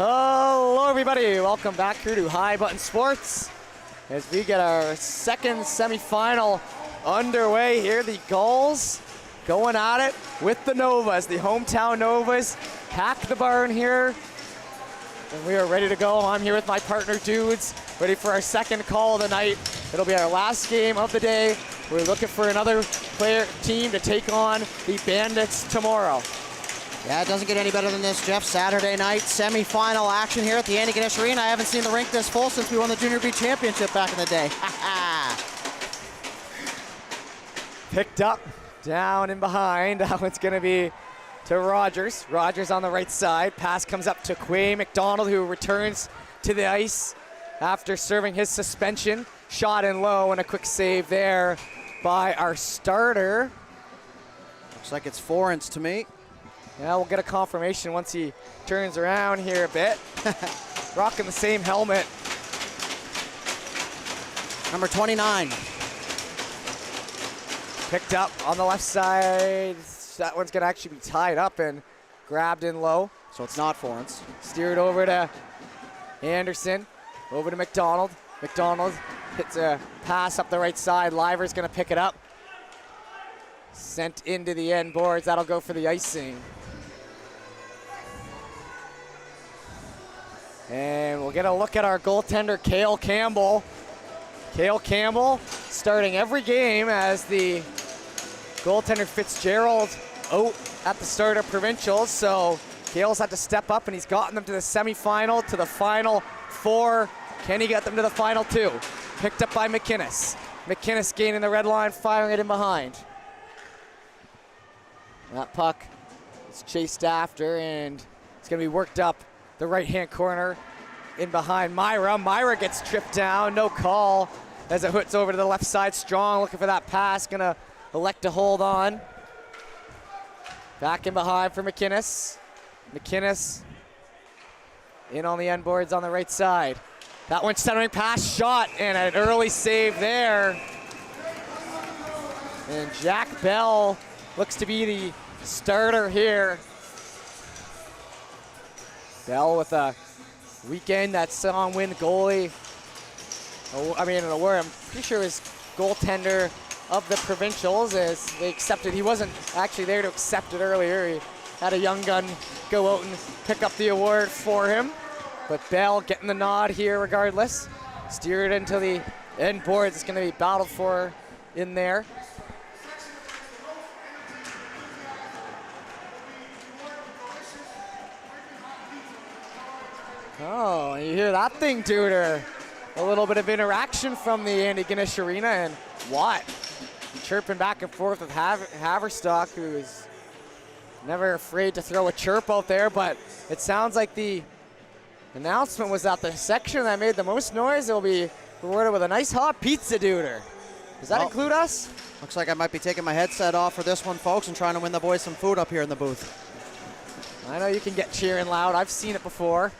Hello everybody, welcome back here to High Button Sports as we get our second semifinal underway here. The Gulls going at it with the Novas, the hometown Novas. Pack the barn here and we are ready to go. I'm here with my partner Dudes, ready for our second call of the night. It'll be our last game of the day. We're looking for another team to take on the Bandits tomorrow. Yeah, it doesn't get any better than this, Jeff. Saturday night, semi-final action here at the Andy Ganesh Arena. I haven't seen the rink this full since we won the Junior B Championship back in the day. Picked up, down and behind. That one's gonna be to Rogers. Rogers on the right side. Pass comes up to Quay McDonald, who returns to the ice after serving his suspension. Shot in low and a quick save there by our starter. Looks like it's Forens to me. Yeah, we'll get a confirmation once he turns around here a bit. Rocking the same helmet. Number 29. Picked up on the left side. That one's gonna actually be tied up and grabbed in low. So it's not Forens. Steered over to Anderson, over to McDonald. McDonald hits a pass up the right side. Liver's gonna pick it up. Sent into the end boards. That'll go for the icing. And we'll get a look at our goaltender, Cale Campbell. Cale Campbell starting every game as the goaltender Fitzgerald out at the start of Provincials. So Cale's had to step up and he's gotten them to the semifinal, to the final four. Can he get them to the final two? Picked up by McInnes. McInnes gaining the red line, firing it in behind. That puck is chased after and it's gonna be worked up the right-hand corner in behind Myra. Myra gets tripped down, no call as it hooks over to the left side. Strong looking for that pass, gonna elect to hold on. Back in behind for McInnes. McInnes in on the end boards on the right side. That one centering pass, shot, and an early save there. And Jack Bell looks to be the starter here. Bell with a weekend that's on win goalie. I'm pretty sure his goaltender of the Provincials as they accepted. He wasn't actually there to accept it earlier. He had a young gun go out and pick up the award for him. But Bell getting the nod here regardless. Steered into the end boards. It's gonna be battled for in there. Oh, you hear that thing, Duder. A little bit of interaction from the Andy Ganesh Arena, and Watt chirping back and forth with Haverstock, who is never afraid to throw a chirp out there, but it sounds like the announcement was that the section that made the most noise will be rewarded with a nice hot pizza, Duder. Does that include us? Looks like I might be taking my headset off for this one, folks, and trying to win the boys some food up here in the booth. I know you can get cheering loud. I've seen it before.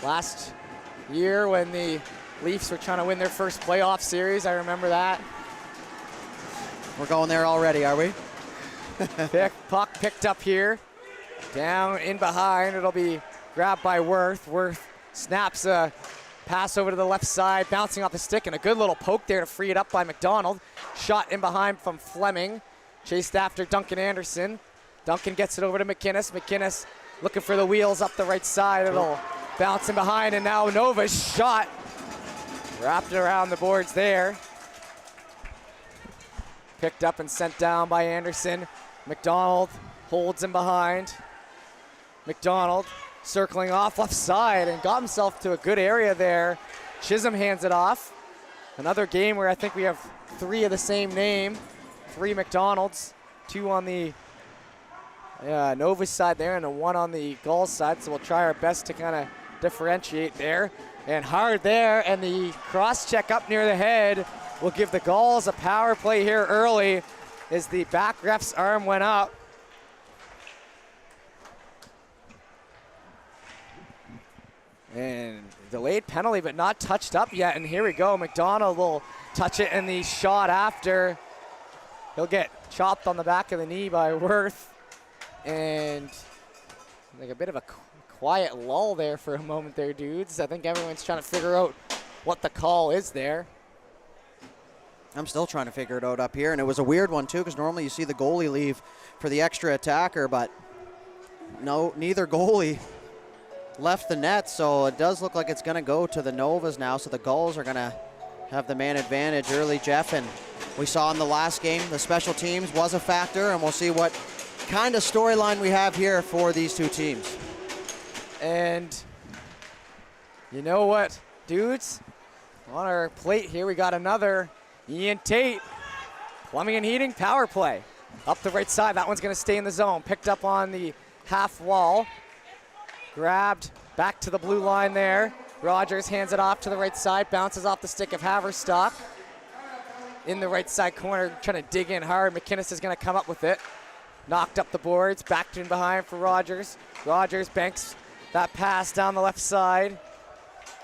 Last year when the Leafs were trying to win their first playoff series, I remember that. We're going there already, are we? Puck picked up here. Down in behind, it'll be grabbed by Worth. Worth snaps a pass over to the left side, bouncing off the stick, and a good little poke there to free it up by McDonald. Shot in behind from Fleming. Chased after Duncan Anderson. Duncan gets it over to McInnes. McInnes looking for the wheels up the right side. It'll bounce in behind, and now Nova's shot. Wrapped around the boards there. Picked up and sent down by Anderson. McDonald holds him behind. McDonald circling off left side and got himself to a good area there. Chisholm hands it off. Another game where I think we have three of the same name. 3 McDonalds, 2 on the Nova side there and a 1 on the Gulls side, so we'll try our best to kind of differentiate there. And hard there, and the cross check up near the head will give the Gulls a power play here early as the back ref's arm went up. And delayed penalty, but not touched up yet, and here we go. McDonald will touch it, and the shot after. He'll get chopped on the back of the knee by Worth, and Like a bit of a quiet lull there for a moment there, dudes. I think everyone's trying to figure out what the call is there. I'm still trying to figure it out up here, and it was a weird one too, because normally you see the goalie leave for the extra attacker, but no, neither goalie left the net, so it does look like it's going to go to the Novas now, so the Gulls are going to have the man advantage early, Jeff, and we saw in the last game the special teams was a factor, and we'll see what kind of storyline we have here for these two teams. And you know what, dudes? On our plate here, we got another Ian Tate plumbing and heating power play. Up the right side, that one's going to stay in the zone. Picked up on the half wall. Grabbed back to the blue line there. Rogers hands it off to the right side, bounces off the stick of Haverstock. In the right side corner, trying to dig in hard. McInnes is going to come up with it. Knocked up the boards, backed in behind for Rogers. Rogers banks that pass down the left side.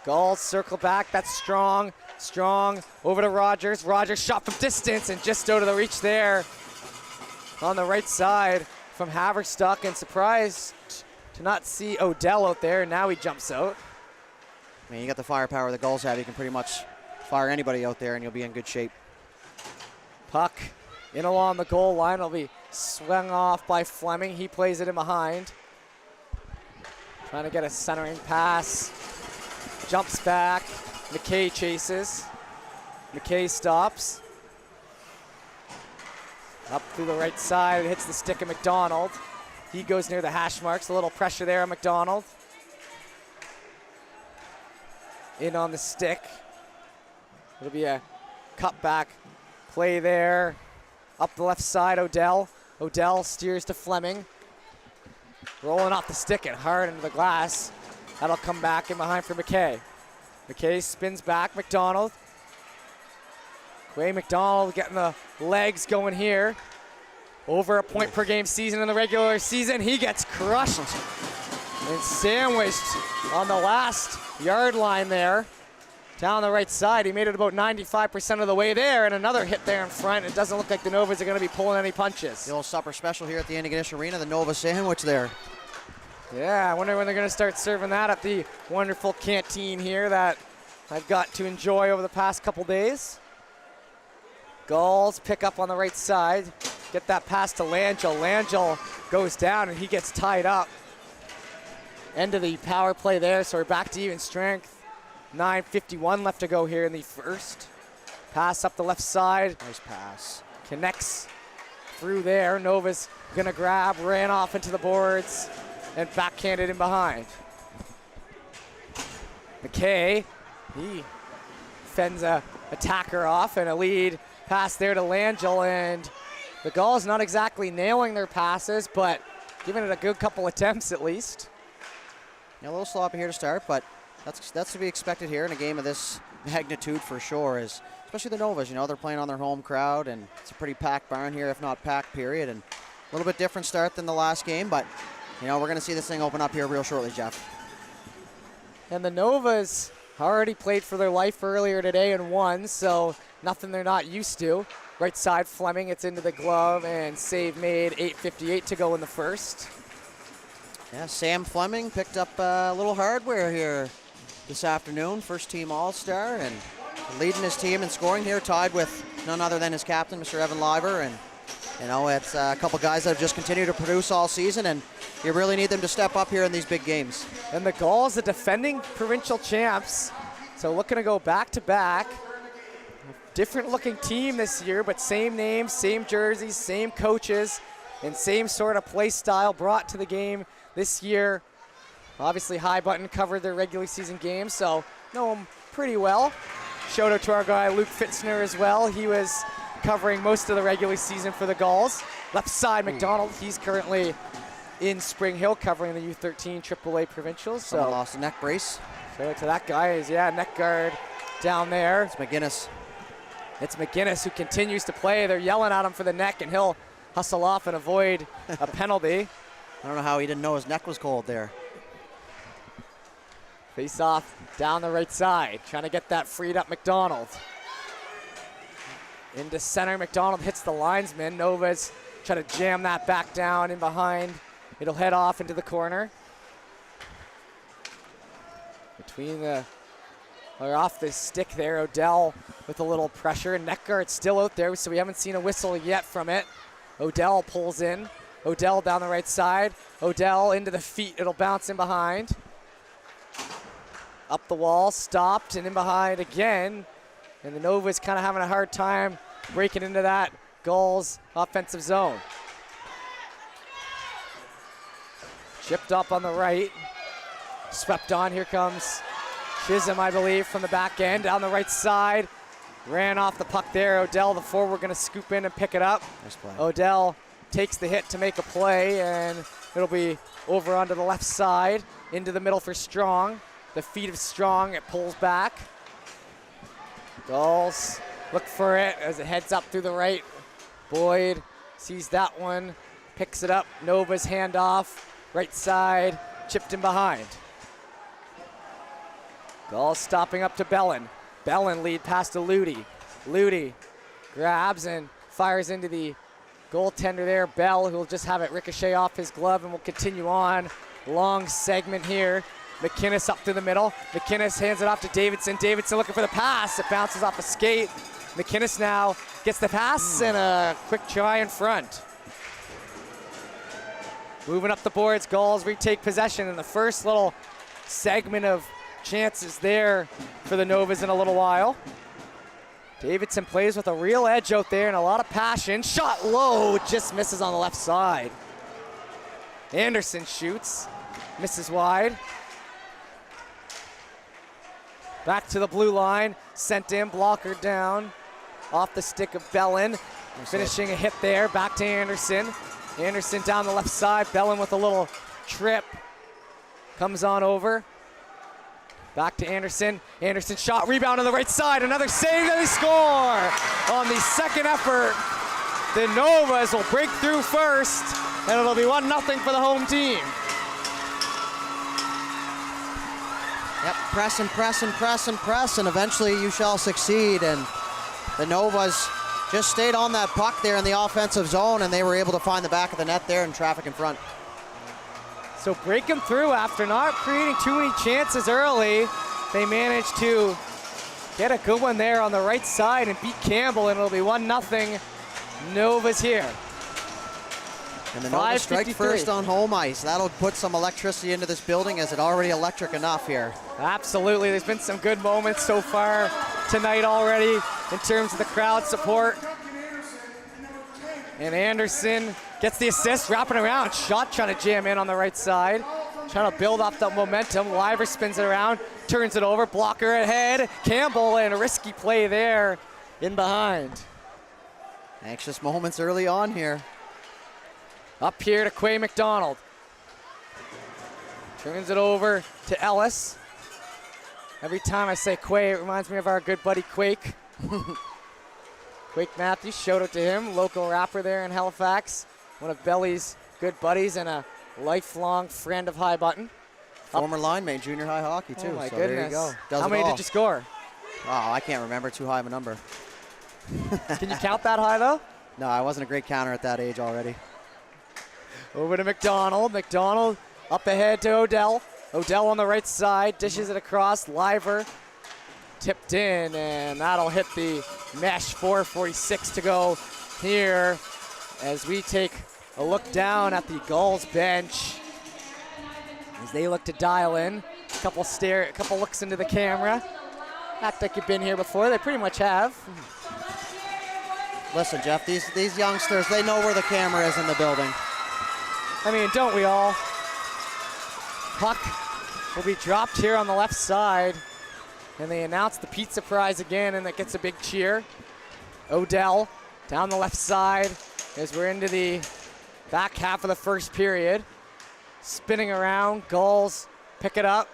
Gulls circle back, that's Strong. Strong over to Rogers. Rogers shot from distance and just out of the reach there on the right side from Haverstock, and surprised to not see Odell out there. Now he jumps out. I mean, you got the firepower the Gulls have. You can pretty much fire anybody out there and you'll be in good shape. Puck in along the goal line. It'll be swung off by Fleming. He plays it in behind. Trying to get a centering pass. Jumps back. McKay chases. McKay stops. Up through the right side. It hits the stick of McDonald. He goes near the hash marks. A little pressure there on McDonald. In on the stick. It'll be a cutback play there. Up the left side, Odell. Odell steers to Fleming. Rolling off the stick and hard into the glass. That'll come back in behind for McKay. McKay spins back, McDonald. Quay McDonald getting the legs going here. Over a point per game season in the regular season. He gets crushed and sandwiched on the last yard line there. Down the right side, he made it about 95% of the way there, and another hit there in front. It doesn't look like the Novas are going to be pulling any punches. The old supper special here at the Antigonish Arena, the Nova sandwich there. Yeah, I wonder when they're going to start serving that at the wonderful canteen here that I've got to enjoy over the past couple days. Gulls pick up on the right side, get that pass to Langell. Langell goes down and he gets tied up. End of the power play there, so we're back to even strength. 9:51 left to go here in the first. Pass up the left side. Nice pass. Connects through there. Nova's gonna grab, ran off into the boards, and backhanded in behind. McKay, he fends a attacker off, and a lead pass there to Langell, and the Gulls not exactly nailing their passes, but giving it a good couple attempts at least. Yeah, a little sloppy here to start, but that's to be expected here in a game of this magnitude for sure, is especially the Novas. You know, they're playing on their home crowd, and it's a pretty packed barn here, if not packed, period. And a little bit different start than the last game, but, you know, we're going to see this thing open up here real shortly, Jeff. And the Novas already played for their life earlier today and won, so nothing they're not used to. Right side, Fleming, it's into the glove, and save made. 8:58 to go in the first. Yeah, Sam Fleming picked up a little hardware here this afternoon. First team All-Star, and leading his team in scoring here, tied with none other than his captain, Mr. Evan Liver. And, you know, it's a couple guys that have just continued to produce all season, and you really need them to step up here in these big games. And the Gulls, the defending provincial champs, so looking to go back-to-back. Different looking team this year, but same names, same jerseys, same coaches, and same sort of play style brought to the game this year. Obviously, High Button covered their regular season games, so know them pretty well. Shout out to our guy Luke Fitzner as well. He was covering most of the regular season for the Gulls. Left side, McDonald. He's currently in Spring Hill covering the U13 AAA Provincials. Someone lost a neck brace. Shout out to that guy. Neck guard down there. It's McGinnis. It's McGinnis who continues to play. They're yelling at him for the neck, and he'll hustle off and avoid a penalty. I don't know how he didn't know his neck was cold there. Face off down the right side, trying to get that freed up McDonald. Into center, McDonald hits the linesman. Nova's trying to jam that back down in behind. It'll head off into the corner. or off the stick there. Odell with a little pressure. Neck guard still out there, so we haven't seen a whistle yet from it. Odell pulls in. Odell down the right side. Odell into the feet. It'll bounce in behind. Up the wall, stopped, and in behind again. And the Nova's kind of having a hard time breaking into that Gulls offensive zone. Chipped up on the right. Swept on. Here comes Chisholm, I believe, from the back end. Down the right side. Ran off the puck there. Odell, the forward, going to scoop in and pick it up. Nice play. Odell takes the hit to make a play, and it'll be over onto the left side. Into the middle for Strong. The feet of Strong, it pulls back. Gulls look for it as it heads up through the right. Boyd sees that one, picks it up. Nova's handoff, right side, chipped in behind. Gulls stopping up to Bellin. Bellin lead pass to Ludi. Ludi grabs and fires into the goaltender there, Bell, who will just have it ricochet off his glove, and will continue on. Long segment here. McInnes up to the middle. McInnes hands it off to Davidson. Davidson looking for the pass. It bounces off a skate. McInnes now gets the pass and a quick try in front. Moving up the boards, Gulls retake possession in the first little segment of chances there for the Novas in a little while. Davidson plays with a real edge out there and a lot of passion. Shot low, just misses on the left side. Anderson shoots, misses wide. Back to the blue line, sent in, blocker down. Off the stick of Bellin, finishing a hit there, back to Anderson. Anderson down the left side, Bellin with a little trip. Comes on over. Back to Anderson. Anderson shot, rebound on the right side, another save, and they score! On the second effort, the Novas will break through first, and it'll be 1-0 for the home team. Yep, press and press and press and press, and eventually you shall succeed. And the Novas just stayed on that puck there in the offensive zone, and they were able to find the back of the net there and traffic in front. So breaking through after not creating too many chances early, they managed to get a good one there on the right side and beat Campbell, and it'll be 1-0 Novas here. And the Novas strike first on home ice. That'll put some electricity into this building, as it already electric enough here. Absolutely, there's been some good moments so far tonight already in terms of the crowd support. And Anderson gets the assist, wrapping around. Shot trying to jam in on the right side. Trying to build up the momentum. Liver spins it around, turns it over, blocker ahead. Campbell, and a risky play there in behind. Anxious moments early on here. Up here to Quay McDonald. Turns it over to Ellis. Every time I say Quay, it reminds me of our good buddy Quake. Quake Matthews, shout out to him, local rapper there in Halifax. One of Belly's good buddies and a lifelong friend of High Button. Former line mate, junior high hockey too. Oh my so goodness. there you go. Does How it many all. did you score? Oh, I can't remember, too high of a number. Can you count that high though? No, I wasn't a great counter at that age already. Over to McDonald. McDonald up ahead to Odell. Odell on the right side, dishes it across. Liver tipped in, and that'll hit the mesh. 4:46 to go here as we take a look down at the Gulls bench as they look to dial in. A couple looks into the camera. Act like you've been here before. They pretty much have. Listen, Jeff, these youngsters, they know where the camera is in the building. I mean, don't we all? Puck will be dropped here on the left side, and they announce the pizza prize again, and that gets a big cheer. Odell down the left side as we're into the back half of the first period. Spinning around, Gulls pick it up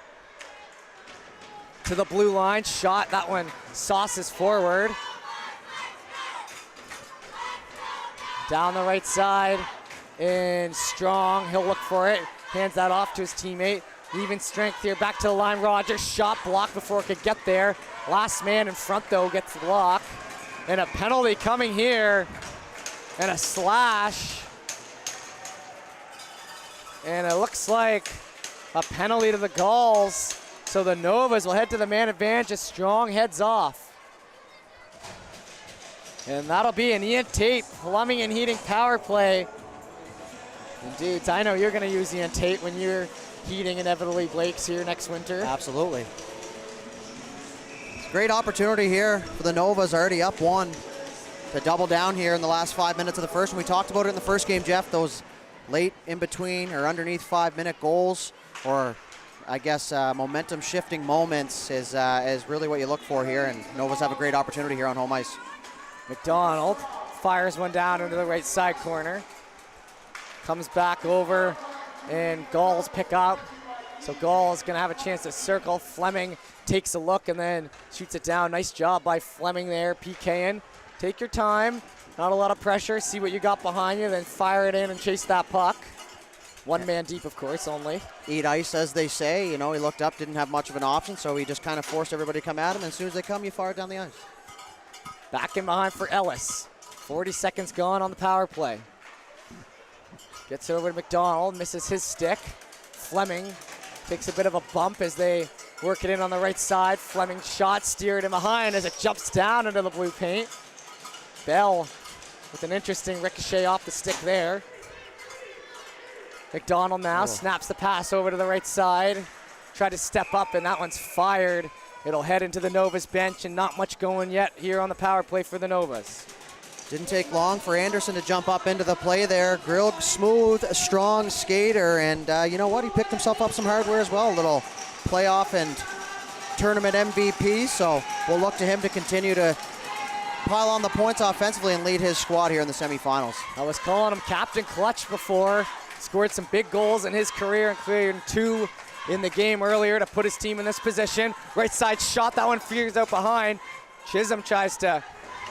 to the blue line. Shot, that one sauces forward. Down the right side, and Strong, he'll look for it. Hands that off to his teammate. Even strength here, back to the line. Rogers, shot blocked before it could get there. Last man in front though gets the block. And a penalty coming here, and a slash. And it looks like a penalty to the Gulls. So the Novas will head to the man advantage, a strong heads off. And that'll be an Ian Tate plumbing and heating power play. Indeed, I know you're going to use Ian Tate when you're heating inevitably Blake's here next winter. Absolutely. It's a great opportunity here for the Novas, already up one, to double down here in the last 5 minutes of the first. And we talked about it in the first game, Jeff, those late in between or underneath 5-minute goals, or I guess momentum shifting moments is really what you look for here, and Novas have a great opportunity here on home ice. McDonald fires one down into the right side corner. Comes back over, and Gulls pick up. So Gulls gonna have a chance to circle. Fleming takes a look and then shoots it down. Nice job by Fleming there, PKing. Take your time, not a lot of pressure. See what you got behind you, then fire it in and chase that puck. One man deep, of course, only. Eat ice, as they say. You know, he looked up, didn't have much of an option, so he just kind of forced everybody to come at him. And as soon as they come, you fire it down the ice. Back in behind for Ellis. 40 seconds gone on the power play. Gets it over to McDonald, misses his stick. Fleming takes a bit of a bump as they work it in on the right side. Fleming shot steered in behind as it jumps down into the blue paint. Bell with an interesting ricochet off the stick there. McDonald now snaps the pass over to the right side. Tried to step up, and that one's fired. It'll head into the Novas bench, and not much going yet here on the power play for the Novas. Didn't take long for Anderson to jump up into the play there. Grilled, smooth, strong skater, and you know what? He picked himself up some hardware as well. A little playoff and tournament MVP, so we'll look to him to continue to pile on the points offensively and lead his squad here in the semifinals. I was calling him Captain Clutch before. Scored some big goals in his career, including 2 in the game earlier to put his team in this position. Right side shot, that one figures out behind. Chisholm tries to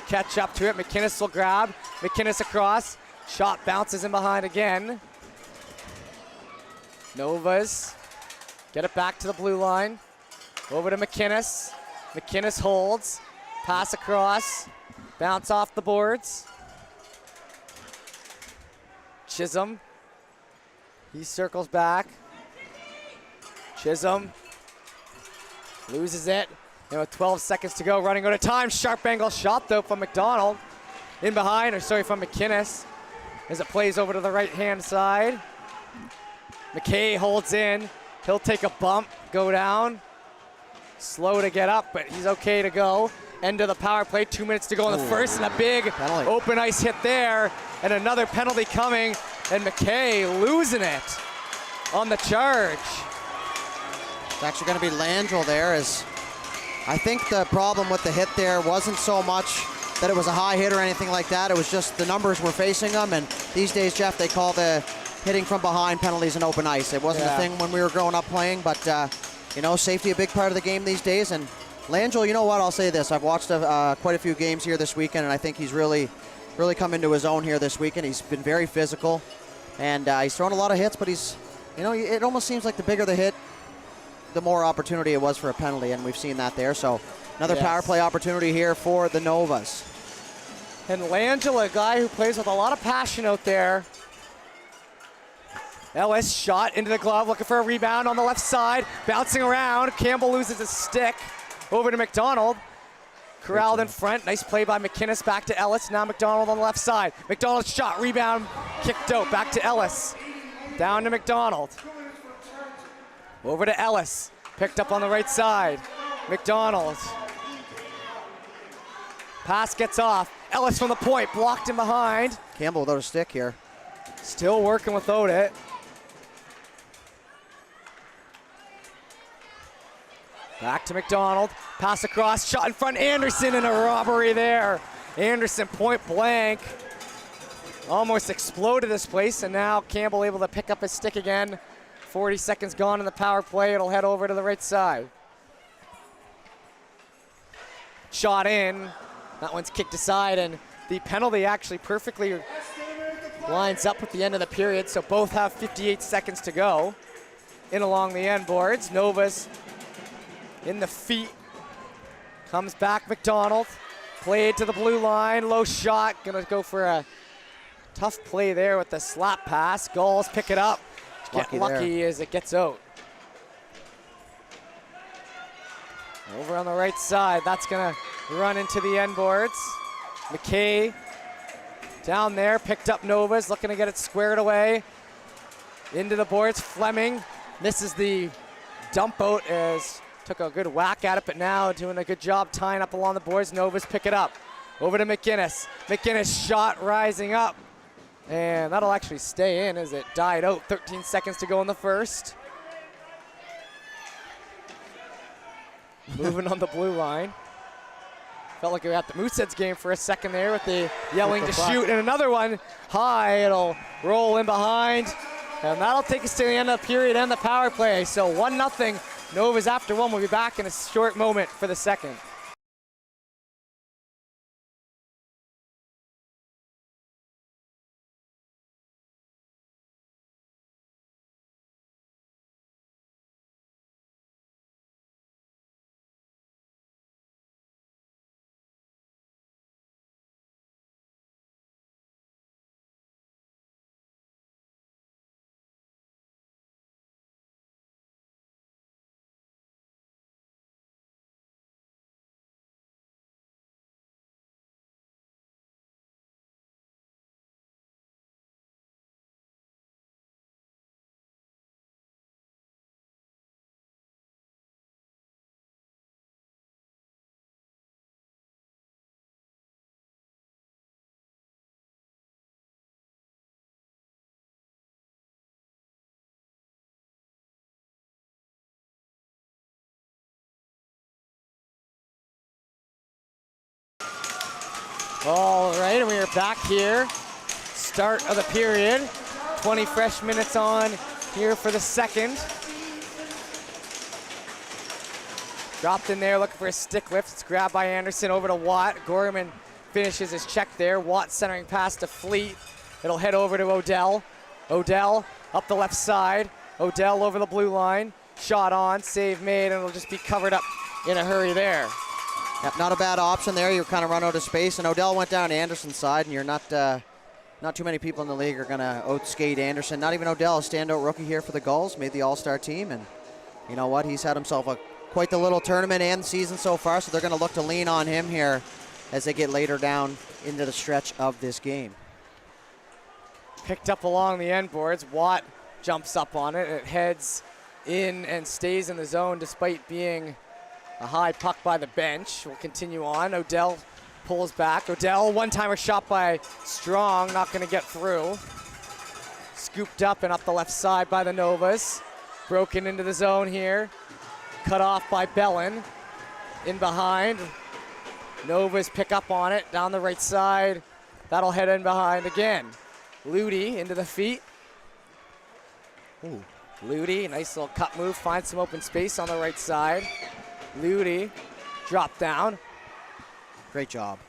catch up to it. McInnes will grab. McInnes across. Shot bounces in behind again. Novas get it back to the blue line. Over to McInnes. McInnes holds. Pass across. Bounce off the boards. Chisholm. He circles back. Chisholm loses it. And with 12 seconds to go, running out of time. Sharp angle shot though from McDonald. In behind, or sorry, from McInnes. As it plays over to the right-hand side. McKay holds in. He'll take a bump, go down. Slow to get up, but he's okay to go. End of the power play, 2 minutes to go in the first, and a big penalty. Open ice hit there. And another penalty coming, and McKay losing it on the charge. It's actually going to be Landrell there, as I think the problem with the hit there wasn't so much that it was a high hit or anything like that. It was just the numbers were facing them, and these days, Jeff, they call the hitting from behind penalties in open ice. It wasn't a thing when we were growing up playing, but you know, safety a big part of the game these days. And Landrell, you know what, I'll say this. I've watched quite a few games here this weekend, and I think he's really come into his own here this weekend. He's been very physical, and he's thrown a lot of hits, but he's, you know, it almost seems like the bigger the hit, the more opportunity it was for a penalty, and we've seen that there. So another power play opportunity here for the Novas. And Langella, a guy who plays with a lot of passion out there. Ellis shot into the glove, looking for a rebound on the left side, bouncing around. Campbell loses his stick. Over to McDonald. Corralled in front. Nice play by McInnes. Back to Ellis. Now McDonald on the left side. McDonald shot, rebound, kicked out. Back to Ellis. Down to McDonald. Over to Ellis. Picked up on the right side. McDonald. Pass gets off. Ellis from the point. Blocked in behind. Campbell without a stick here. Still working without it. Back to McDonald. Pass across. Shot in front. Anderson in a robbery there. Anderson point blank. Almost exploded this place, and now Campbell able to pick up his stick again. 40 seconds gone in the power play. It'll head over to the right side. Shot in. That one's kicked aside, and the penalty actually perfectly lines up with the end of the period, so both have 58 seconds to go. In along the end boards. Novas in the feet. Comes back McDonald. Played to the blue line. Low shot. Gonna go for a tough play there with the slap pass. Gulls pick it up. Get lucky as it gets out. Over on the right side, that's gonna run into the end boards. McKay down there, picked up Nova's, looking to get it squared away. Into the boards, Fleming misses the dump out as took a good whack at it, but now doing a good job tying up along the boards. Nova's pick it up. Over to McGinnis. McGinnis shot rising up. And that'll actually stay in as it died out. 13 seconds to go in the first. Moving on the blue line. Felt like we were at the Mooseheads game for a second there with the yelling to shoot. And another one high. It'll roll in behind. And that'll take us to the end of the period and the power play. So 1-0. Nova's after one. We'll be back in a short moment for the second. All right, and we are back here. Start of the period. 20 fresh minutes on here for the second. Dropped in there, looking for a stick lift. It's grabbed by Anderson over to Watt. Gorman finishes his check there. Watt centering pass to Fleet. It'll head over to Odell. Odell up the left side. Odell over the blue line. Shot on, save made, and it'll just be covered up in a hurry there. Yep, not a bad option there. You kind of run out of space, and Odell went down to Anderson's side, and you're not too many people in the league are going to outskate Anderson. Not even Odell, a standout rookie here for the Gulls, made the All-Star team, and you know what? He's had himself quite the little tournament and season so far, so they're going to look to lean on him here as they get later down into the stretch of this game. Picked up along the end boards. Watt jumps up on it. It heads in and stays in the zone despite being a high puck by the bench. We'll continue on. Odell pulls back. Odell, one-timer shot by Strong, not going to get through. Scooped up and up the left side by the Novas. Broken into the zone here. Cut off by Bellin. In behind. Novas pick up on it down the right side. That'll head in behind again. Ludi into the feet. Ooh. Ludi, nice little cut move, finds some open space on the right side. Ludi, drop down. Great job.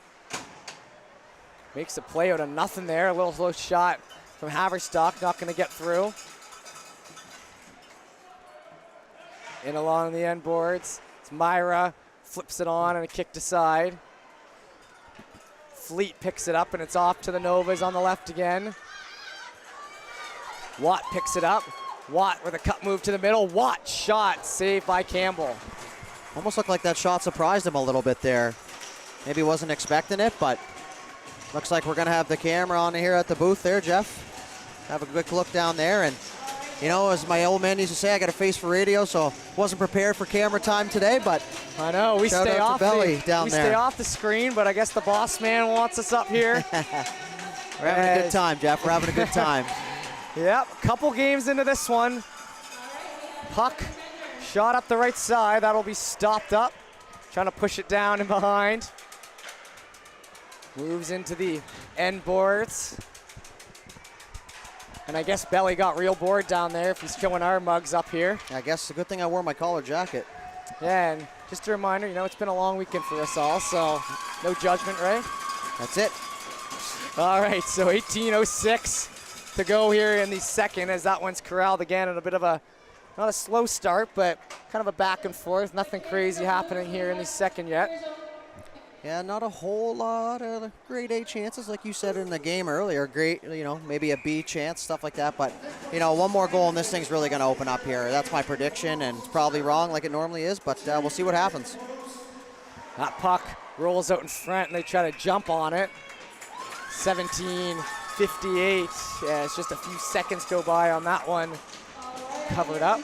Makes a play out of nothing there. A little slow shot from Haverstock, not going to get through. In along the end boards. It's Myra, flips it on and a kick to side. Fleet picks it up and it's off to the Novas on the left again. Watt picks it up. Watt with a cut move to the middle. Watt shot, saved by Campbell. Almost looked like that shot surprised him a little bit there. Maybe wasn't expecting it, but looks like we're going to have the camera on here at the booth there, Jeff. Have a quick look down there. And, you know, as my old man used to say, I got a face for radio, so wasn't prepared for camera time today, but I know, we shout stay out off to Belly the, down we there. stay off the screen, but I guess the boss man wants us up here. We're having a good time, Jeff. We're having a good time. Yep, couple games into this one. Puck shot up the right side. That'll be stopped up. Trying to push it down and behind. Moves into the end boards. And I guess Belly got real bored down there if he's showing our mugs up here. I guess it's a good thing I wore my collar jacket. Yeah, and just a reminder, you know, it's been a long weekend for us all, so no judgment, right? That's it. All right, so 18:06 to go here in the second as that one's corralled again in a bit of a, not a slow start, but kind of a back and forth. Nothing crazy happening here in the second yet. Yeah, not a whole lot of grade A chances, like you said in the game earlier. Great, you know, maybe a B chance, stuff like that. But, you know, one more goal and this thing's really going to open up here. That's my prediction, and it's probably wrong like it normally is, but we'll see what happens. That puck rolls out in front and they try to jump on it. 17:58. Yeah, it's just a few seconds go by on that one. Covered up.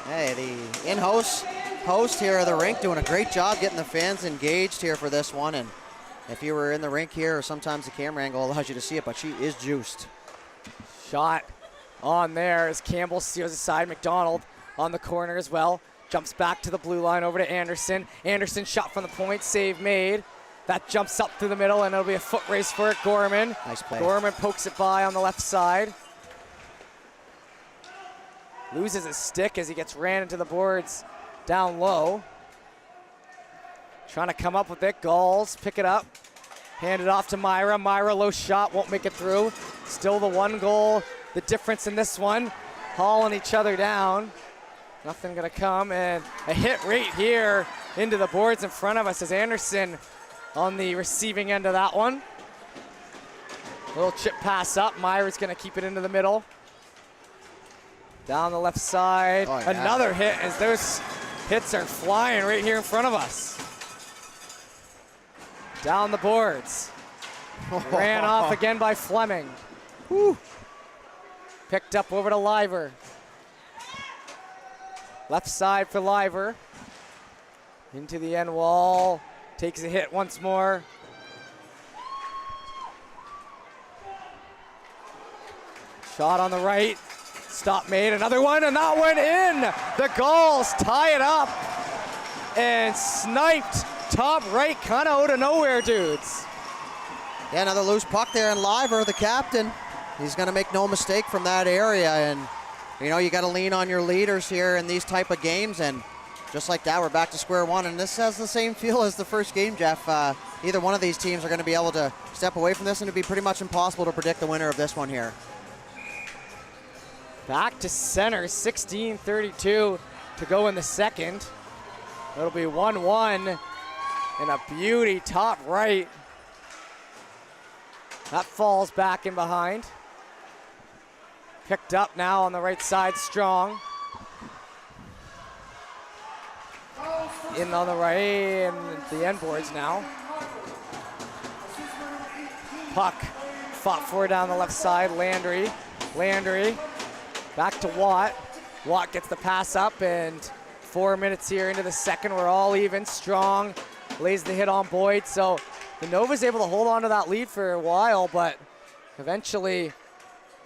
Hey, the in-house host here of the rink doing a great job getting the fans engaged here for this one. And if you were in the rink here, or sometimes the camera angle allows you to see it, but she is juiced. Shot on there as Campbell steers aside. McDonald on the corner as well. Jumps back to the blue line over to Anderson. Anderson shot from the point, save made. That jumps up through the middle and it'll be a foot race for it. Gorman. Nice play. Gorman pokes it by on the left side. Loses his stick as he gets ran into the boards down low. Trying to come up with it. Gulls pick it up. Hand it off to Myra. Myra, low shot, won't make it through. Still the one goal, the difference in this one. Hauling each other down. Nothing gonna come, and a hit right here into the boards in front of us as Anderson on the receiving end of that one. Little chip pass up. Myra's gonna keep it into the middle. Down the left side. Oh, yeah. Another hit as those hits are flying right here in front of us. Down the boards. Ran off again by Fleming. Whew. Picked up over to Liver. Left side for Liver. Into the end wall. Takes a hit once more. Shot on the right. Stop made. Another one, and that went in. The Gulls tie it up. And sniped top right, kind of out of nowhere, dudes. Yeah, another loose puck there, and Liver, the captain, he's going to make no mistake from that area. And, you know, you got to lean on your leaders here in these type of games. And just like that, we're back to square one. And this has the same feel as the first game, Jeff. Either one of these teams are going to be able to step away from this, and it'd be pretty much impossible to predict the winner of this one here. Back to center, 16:32 to go in the second. It'll be 1-1 and a beauty top right. That falls back in behind. Picked up now on the right side, Strong. In on the right and the end boards now. Puck fought for down the left side, Landry. Landry back to Watt. Watt gets the pass up, and 4 minutes here into the second. We're all even. Strong lays the hit on Boyd. So the Nova's able to hold on to that lead for a while, but eventually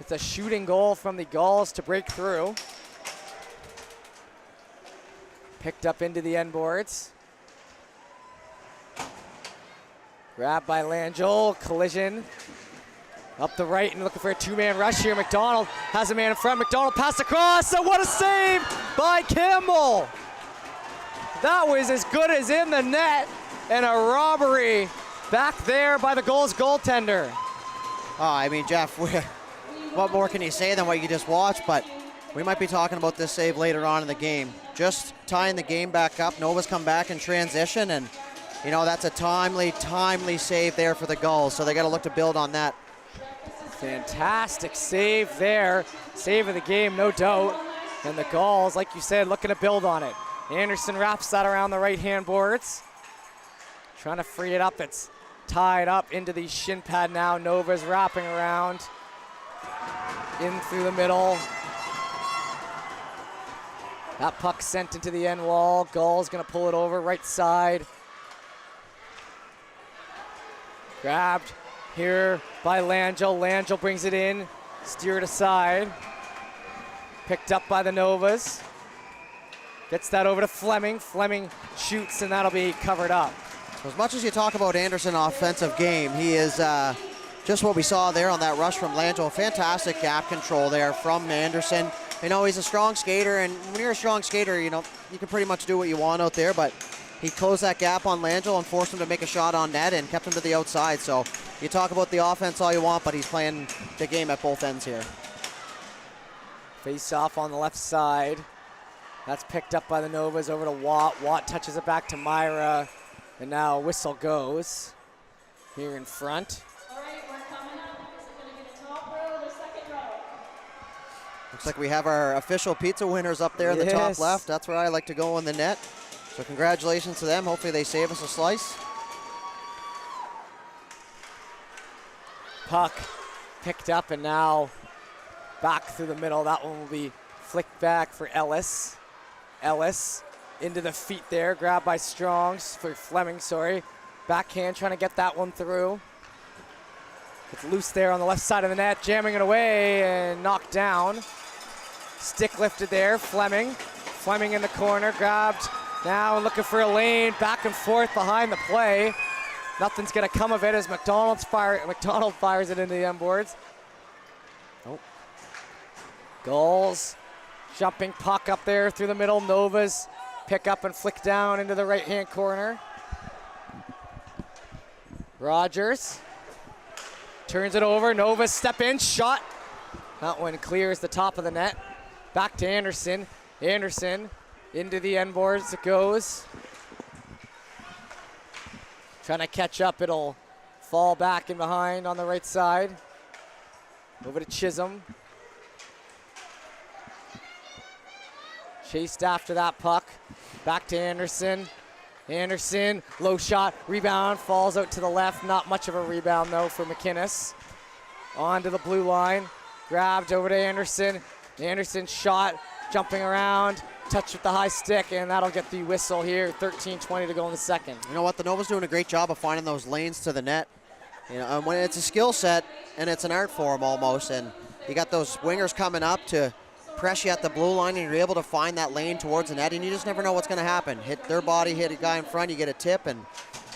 it's a shooting goal from the Gulls to break through. Picked up into the end boards. Grabbed by Langell. Collision. Up the right and looking for a two-man rush here. McDonald has a man in front. McDonald passed across, and what a save by Campbell. That was as good as in the net, and a robbery back there by the Gulls goaltender. Oh, I mean, Jeff, what more can you say than what you just watched? But we might be talking about this save later on in the game. Just tying the game back up. Nova's come back in transition, and, you know, that's a timely save there for the Gulls, so they got to look to build on that. Fantastic save there. Save of the game, no doubt. And the Gulls, like you said, looking to build on it. Anderson wraps that around the right-hand boards. Trying to free it up. It's tied up into the shin pad now. Nova's wrapping around. In through the middle. That puck sent into the end wall. Gulls gonna pull it over, right side. Grabbed here by Langell. Langell brings it in, steered aside. Picked up by the Novas. Gets that over to Fleming. Fleming shoots, and that'll be covered up. As much as you talk about Anderson offensive game, he is just what we saw there on that rush from Langell. Fantastic gap control there from Anderson. You know, he's a strong skater, and when you're a strong skater, you know, you can pretty much do what you want out there, but he closed that gap on Langell and forced him to make a shot on net and kept him to the outside. So you talk about the offense all you want, but he's playing the game at both ends here. Face off on the left side. That's picked up by the Novas over to Watt. Watt touches it back to Myra, and now a whistle goes here in front. All right, we're coming up. This is going to be the top row. Looks like we have our official pizza winners up there in the top Yes. left. That's where I like to go in the net. So congratulations to them. Hopefully they save us a slice. Puck picked up and now back through the middle. That one will be flicked back for Ellis. Ellis into the feet there, grabbed by Strongs, for Fleming, sorry. Backhand trying to get that one through. It's loose there on the left side of the net, jamming it away and knocked down. Stick lifted there, Fleming. Fleming in the corner, grabbed. Now looking for a lane, back and forth behind the play. Nothing's gonna come of it as McDonald fires it into the end boards. Oh. Gulls, jumping puck up there through the middle. Novas pick up and flick down into the right-hand corner. Rogers turns it over. Novas step in, shot. That one clears the top of the net. Back to Anderson. Anderson into the end boards it goes. Trying to catch up, it'll fall back in behind on the right side. Over to Chisholm. Chased after that puck. Back to Anderson. Anderson, low shot, rebound, falls out to the left. Not much of a rebound though for McInnes. On to the blue line, grabbed over to Anderson. Anderson shot, jumping around, touch with the high stick, and that'll get the whistle here. 13:20 to go in the second. You know what? The Nova's doing a great job of finding those lanes to the net. You know, and when it's a skill set and it's an art form almost, and you got those wingers coming up to press you at the blue line, and you're able to find that lane towards the net, and you just never know what's going to happen. Hit their body, hit a guy in front, you get a tip, and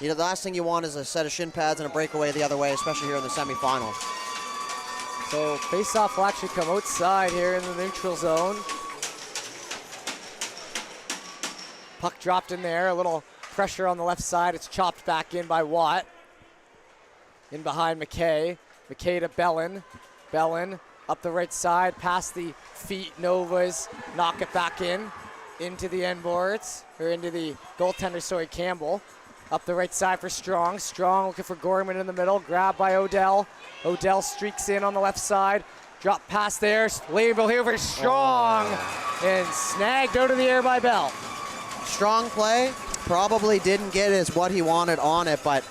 you know the last thing you want is a set of shin pads and a breakaway the other way, especially here in the semifinals. So face-off will actually come outside here in the neutral zone. Puck dropped in there, a little pressure on the left side. It's chopped back in by Watt. In behind McKay. McKay to Bellin. Bellin up the right side, past the feet. Novas knock it back in, into the end boards, or into the goaltender, sorry, Campbell. Up the right side for Strong. Strong looking for Gorman in the middle, grabbed by Odell. Odell streaks in on the left side. Drop pass there, label here for Strong, and snagged out of the air by Bell. Strong play, probably didn't get as what he wanted on it, but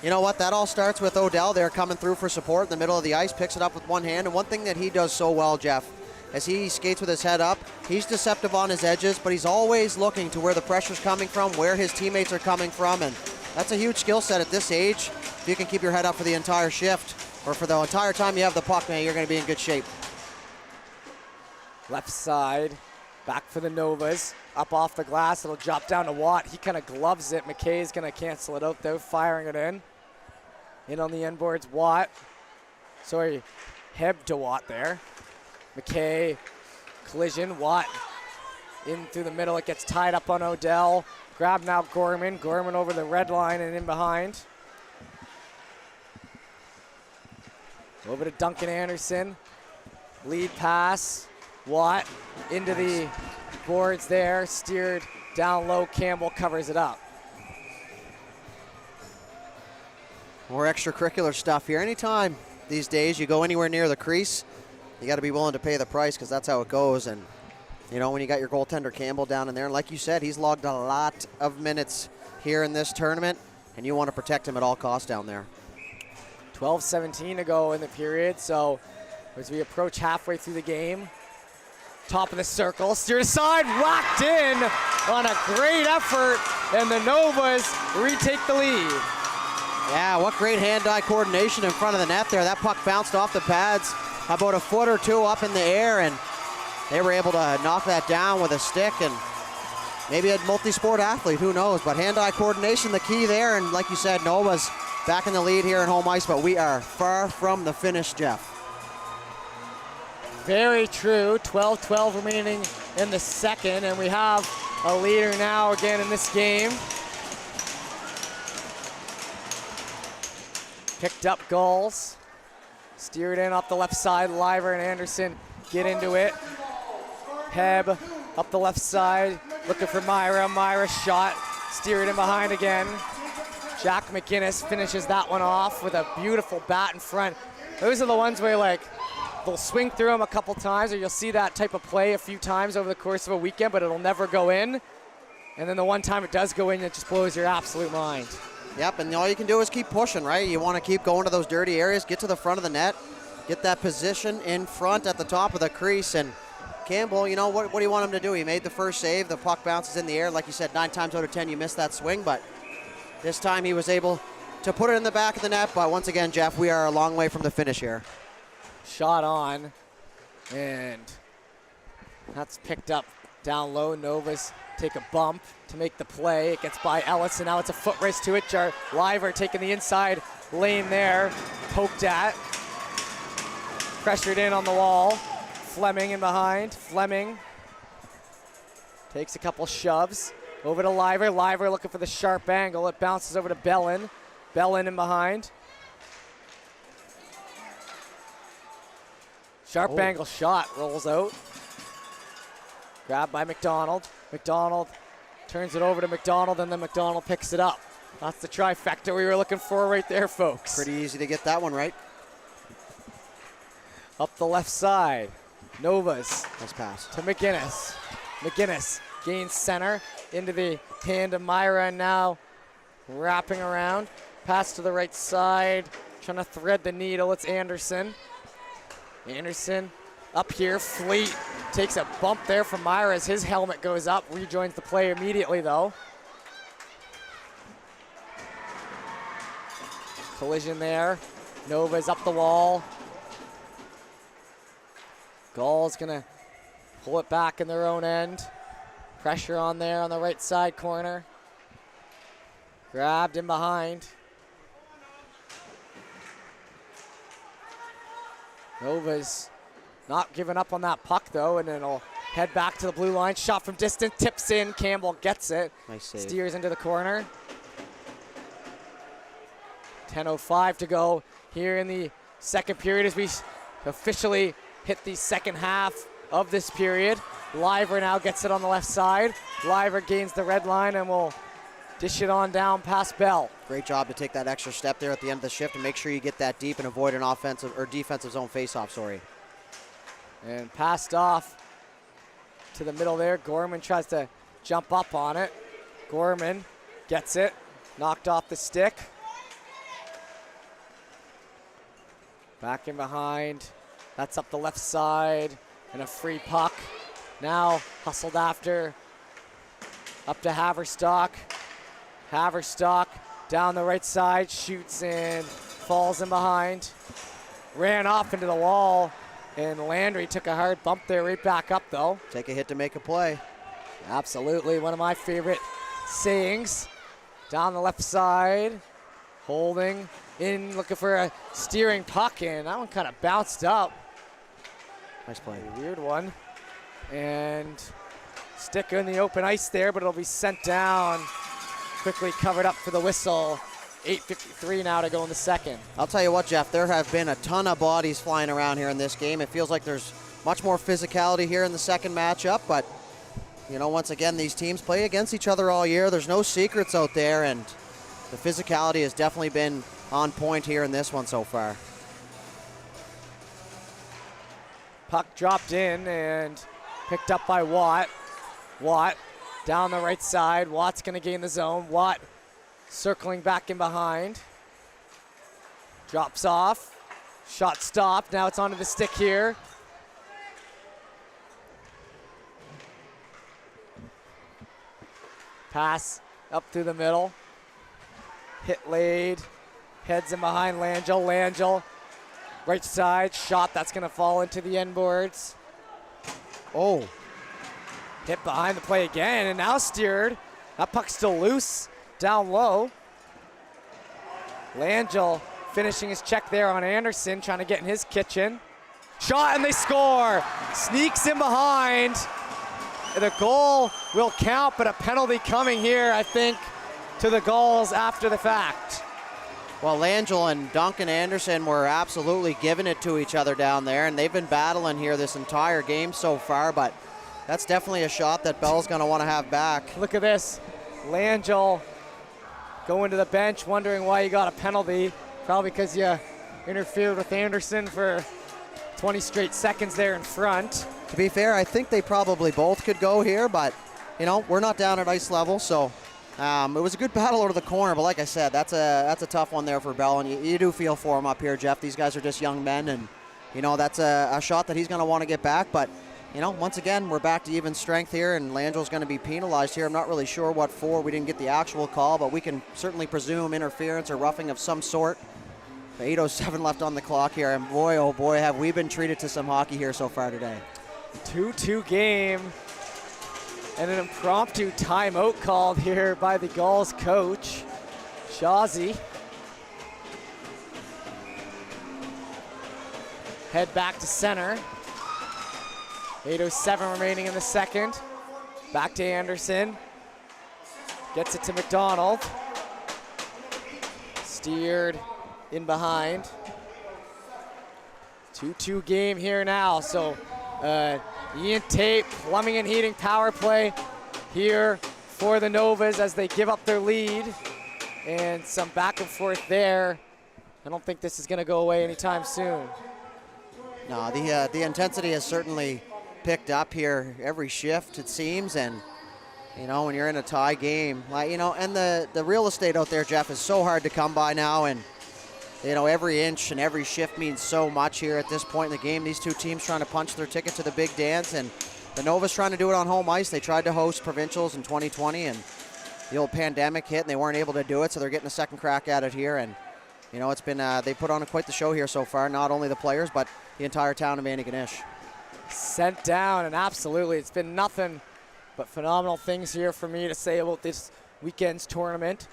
you know what, that all starts with Odell there coming through for support in the middle of the ice, picks it up with one hand, and one thing that he does so well, Jeff, as he skates with his head up, he's deceptive on his edges, but he's always looking to where the pressure's coming from, where his teammates are coming from, and that's a huge skill set at this age. If you can keep your head up for the entire shift, or for the entire time you have the puck, man, you're going to be in good shape. Left side, back for the Novas. Up off the glass, it'll drop down to Watt. He kind of gloves it. McKay's going to cancel it out though, firing it in. In on the end boards, Watt. Sorry, Heb to Watt there. McKay, collision, Watt in through the middle. It gets tied up on Odell. Grab now Gorman. Gorman over the red line and in behind. Over to Duncan Anderson. Lead pass. Watt into the boards there. Steered down low. Campbell covers it up. More extracurricular stuff here. Anytime these days you go anywhere near the crease, you got to be willing to pay the price, because that's how it goes. And you know, when you got your goaltender Campbell down in there, and like you said, he's logged a lot of minutes here in this tournament, and you want to protect him at all costs down there. 12:17 to go in the period, so as we approach halfway through the game, top of the circle, steered aside, whacked in on a great effort, and the Novas retake the lead. Yeah, what great hand-eye coordination in front of the net there. That puck bounced off the pads about a foot or two up in the air, and they were able to knock that down with a stick, and maybe a multi-sport athlete, who knows. But hand-eye coordination, the key there, and like you said, Nova's back in the lead here at home ice, but we are far from the finish, Jeff. Very true. 12-12 remaining in the second, and we have a leader now again in this game. Picked up Gulls. Steered in off the left side. Liver and Anderson get into it. Heb up the left side, looking for Myra. Myra shot. Steered in behind again. Jack McInnes finishes that one off with a beautiful bat in front. Those are the ones where you're like, they'll swing through him a couple times, or you'll see that type of play a few times over the course of a weekend, but it'll never go in. And then the one time it does go in, it just blows your absolute mind. Yep, and all you can do is keep pushing, right? You want to keep going to those dirty areas, get to the front of the net, get that position in front at the top of the crease. And Campbell, you know, what do you want him to do? He made the first save. The puck bounces in the air. Like you said, 9 times out of 10 you miss that swing, but this time he was able to put it in the back of the net. But once again, Jeff, we are a long way from the finish here. Shot on, and that's picked up down low. Novas take a bump to make the play. It gets by Ellis, and now it's a foot race to it. Liver taking the inside lane there, poked at. Pressured in on the wall. Fleming in behind. Fleming takes a couple shoves. Over to Liver. Liver looking for the sharp angle. It bounces over to Bellin. Bellin in behind. Sharp angle shot. Rolls out. Grabbed by McDonald. McDonald turns it over to McDonald, and then McDonald picks it up. That's the trifecta we were looking for right there, folks. Pretty easy to get that one right. Up the left side. Novas. Nice pass. To McGinnis. McGinnis gains center into the hand of Myra, and now wrapping around. Pass to the right side. Trying to thread the needle. It's Anderson. Anderson up here. Fleet takes a bump there from Myra as his helmet goes up. Rejoins the play immediately, though. Collision there. Nova's up the wall. Gulls gonna pull it back in their own end. Pressure on there on the right side corner. Grabbed in behind. Nova's not giving up on that puck though, and then it'll head back to the blue line. Shot from distance, tips in. Campbell gets it. Nice save. Steers into the corner. 10:05 to go here in the second period as we officially hit the second half of this period. Liver now gets it on the left side. Liver gains the red line and will dish it on down past Bell. Great job to take that extra step there at the end of the shift and make sure you get that deep and avoid an offensive or defensive zone faceoff, sorry. And passed off to the middle there. Gorman tries to jump up on it. Gorman gets it, knocked off the stick. Back in behind. That's up the left side, and a free puck. Now hustled after, up to Haverstock. Haverstock down the right side, shoots in, falls in behind. Ran off into the wall, and Landry took a hard bump there, right back up though. Take a hit to make a play. Absolutely, one of my favorite sayings. Down the left side, holding in, looking for a steering puck, and that one kind of bounced up. Nice play. A weird one. And stick in the open ice there, but it'll be sent down. Quickly covered up for the whistle. 8:53 now to go in the second. I'll tell you what, Jeff, there have been a ton of bodies flying around here in this game. It feels like there's much more physicality here in the second matchup, but you know, once again, these teams play against each other all year. There's no secrets out there, and the physicality has definitely been on point here in this one so far. Puck dropped in and picked up by Watt. Watt down the right side. Watt's going to gain the zone. Watt circling back in behind. Drops off. Shot stopped. Now it's onto the stick here. Pass up through the middle. Hit laid. Heads in behind Langell. Langell. Right side, shot that's gonna fall into the end boards. Oh. Hit behind the play again, and now steered. That puck's still loose, down low. Langell finishing his check there on Anderson, trying to get in his kitchen. Shot, and they score. Sneaks in behind. The goal will count, but a penalty coming here, I think, to the Gulls after the fact. Well, Langell and Duncan Anderson were absolutely giving it to each other down there, and they've been battling here this entire game so far, but that's definitely a shot that Bell's going to want to have back. Look at this. Langell going to the bench, wondering why he got a penalty. Probably because you interfered with Anderson for 20 straight seconds there in front. To be fair, I think they probably both could go here, but, you know, we're not down at ice level, so it was a good battle over the corner, but like I said, that's a tough one there for Bell, and you do feel for him up here, Jeff. These guys are just young men, and, you know, that's a shot that he's going to want to get back, but, you know, once again, we're back to even strength here, and Langel's going to be penalized here. I'm not really sure what for. We didn't get the actual call, but we can certainly presume interference or roughing of some sort. 8:07 left on the clock here, and boy, oh boy, have we been treated to some hockey here so far today. 2-2 game, and an impromptu timeout called here by the Gulls coach, Shazi. Head back to center. 8:07 remaining in the second. Back to Anderson. Gets it to McDonald. Steered in behind. 2-2 game here now. So Ian Tate, plumbing and heating power play here for the Novas as they give up their lead. And some back and forth there. I don't think this is going to go away anytime soon. No, the intensity has certainly picked up here every shift, it seems, and you know, when you're in a tie game, like, you know, and the real estate out there, Jeff, is so hard to come by now, and you know, every inch and every shift means so much here at this point in the game. These two teams trying to punch their ticket to the big dance, and the Novas trying to do it on home ice. They tried to host Provincials in 2020, and the old pandemic hit, and they weren't able to do it, so they're getting a second crack at it here, and you know, it's been they put on quite the show here so far. Not only the players, but the entire town of Antigonish. Sent down, and absolutely, it's been nothing but phenomenal things here for me to say about this weekend's tournament.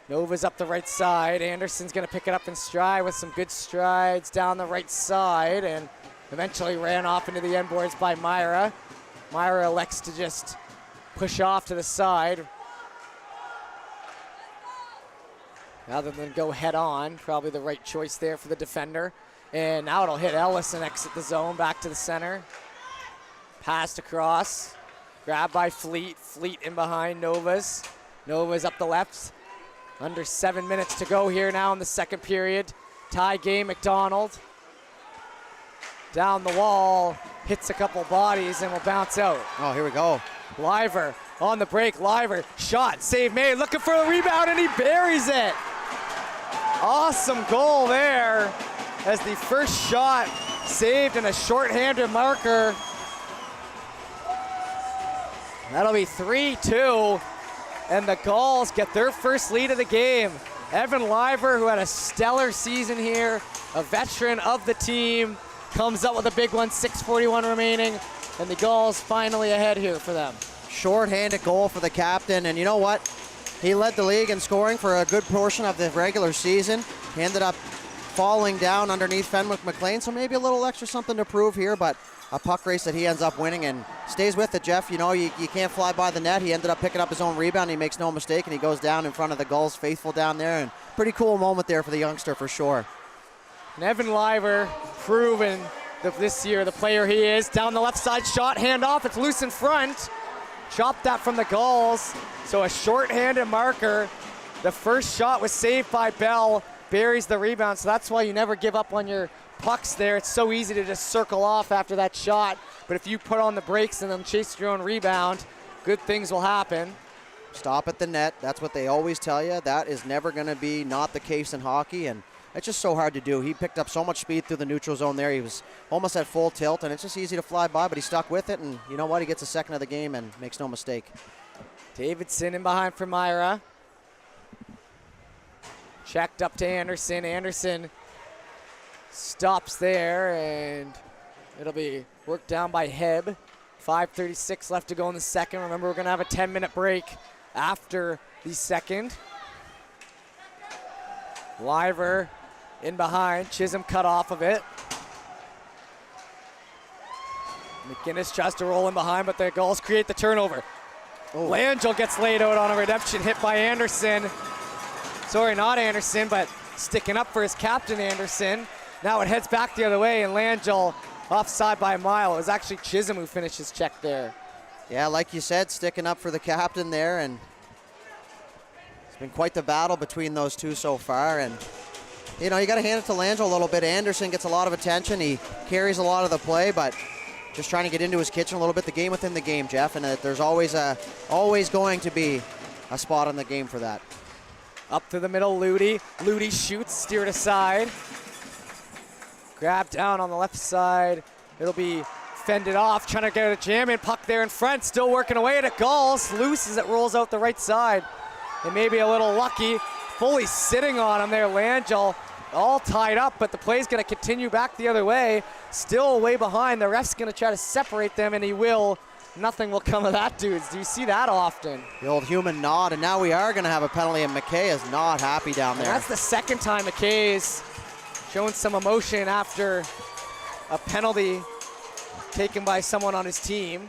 Nova's up the right side. Anderson's going to pick it up in stride with some good strides down the right side, and eventually ran off into the end boards by Myra. Myra elects to just push off to the side rather than go head on. Probably the right choice there for the defender. And now it'll hit Ellis and exit the zone back to the center. Passed across. Grabbed by Fleet. Fleet in behind Novas. Novas up the left. Under 7 minutes to go here now in the second period. Tie game, McDonald. Down the wall. Hits a couple bodies and will bounce out. Oh, here we go. Liver on the break. Liver. Shot. Save made. Looking for a rebound and he buries it. Awesome goal there. As the first shot saved in a shorthanded marker. That'll be 3-2, and the Gulls get their first lead of the game. Evan Liver, who had a stellar season here, a veteran of the team, comes up with a big one, 6:41 remaining, and the Gulls finally ahead here for them. Shorthanded goal for the captain, and you know what? He led the league in scoring for a good portion of the regular season. He ended up falling down underneath Fenwick McLean, so maybe a little extra something to prove here, but a puck race that he ends up winning and stays with it, Jeff. You know, you can't fly by the net. He ended up picking up his own rebound. He makes no mistake, and he goes down in front of the Gulls faithful down there, and pretty cool moment there for the youngster for sure. And Evan Liver, proven this year the player he is. Down the left side, shot, handoff. It's loose in front. Chopped that from the Gulls. So a short-handed marker. The first shot was saved by Bell. Buries the rebound, so that's why you never give up on your pucks there. It's so easy to just circle off after that shot, but if you put on the brakes and then chase your own rebound, good things will happen. Stop at the net. That's what they always tell you. That is never going to be not the case in hockey, and it's just so hard to do. He picked up so much speed through the neutral zone there. He was almost at full tilt, and it's just easy to fly by, but he stuck with it, and you know what? He gets a second of the game and makes no mistake. Davidson in behind for Myra. Checked up to Anderson. Anderson stops there, and it'll be worked down by Heb. 5:36 left to go in the second. Remember, we're going to have a 10-minute break after the second. Liver in behind. Chisholm cut off of it. McGinnis tries to roll in behind, but the Gulls create the turnover. Oh. Langell gets laid out on a redemption hit by Anderson. Sorry, not Anderson, but sticking up for his captain, Anderson. Now it heads back the other way, and Langell offside by a mile. It was actually Chisholm who finished his check there. Yeah, like you said, sticking up for the captain there, and it's been quite the battle between those two so far, and you know, you got to hand it to Lange a little bit. Anderson gets a lot of attention. He carries a lot of the play, but just trying to get into his kitchen a little bit. The game within the game, Jeff, and there's always going to be a spot on the game for that. Up to the middle, Ludi. Ludi shoots, steered aside. Grab down on the left side. It'll be fended off, trying to get a jam in. Puck there in front, still working away to Gulls. Loose as it rolls out the right side. And maybe a little lucky. Fully sitting on him there, Langell. All tied up, but the play's going to continue back the other way. Still way behind. The ref's going to try to separate them, and he will. Nothing will come of that, dudes. Do you see that often? The old human nod, and now we are going to have a penalty, and McKay is not happy down there. And that's the second time McKay's showing some emotion after a penalty taken by someone on his team.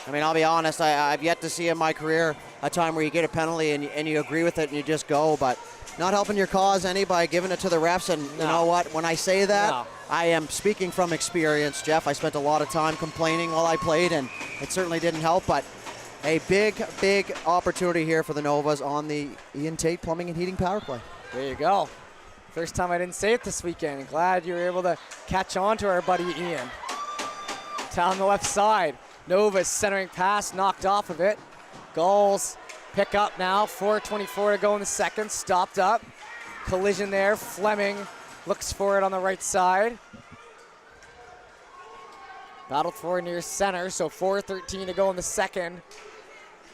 I mean, I'll be honest, I've yet to see in my career a time where you get a penalty and you agree with it and you just go, but not helping your cause any by giving it to the refs. And you know what, when I say that, I am speaking from experience, Jeff. I spent a lot of time complaining while I played, and it certainly didn't help, but a big opportunity here for the Novas on the Ian Tate Plumbing and Heating power play. There you go. First time I didn't say it this weekend. Glad you were able to catch on to our buddy Ian. Down the left side. Novas centering pass, knocked off of it. Gulls pick up now, 4:24 to go in the second, stopped up. Collision there, Fleming looks for it on the right side. Battled for near center, so 4:13 to go in the second.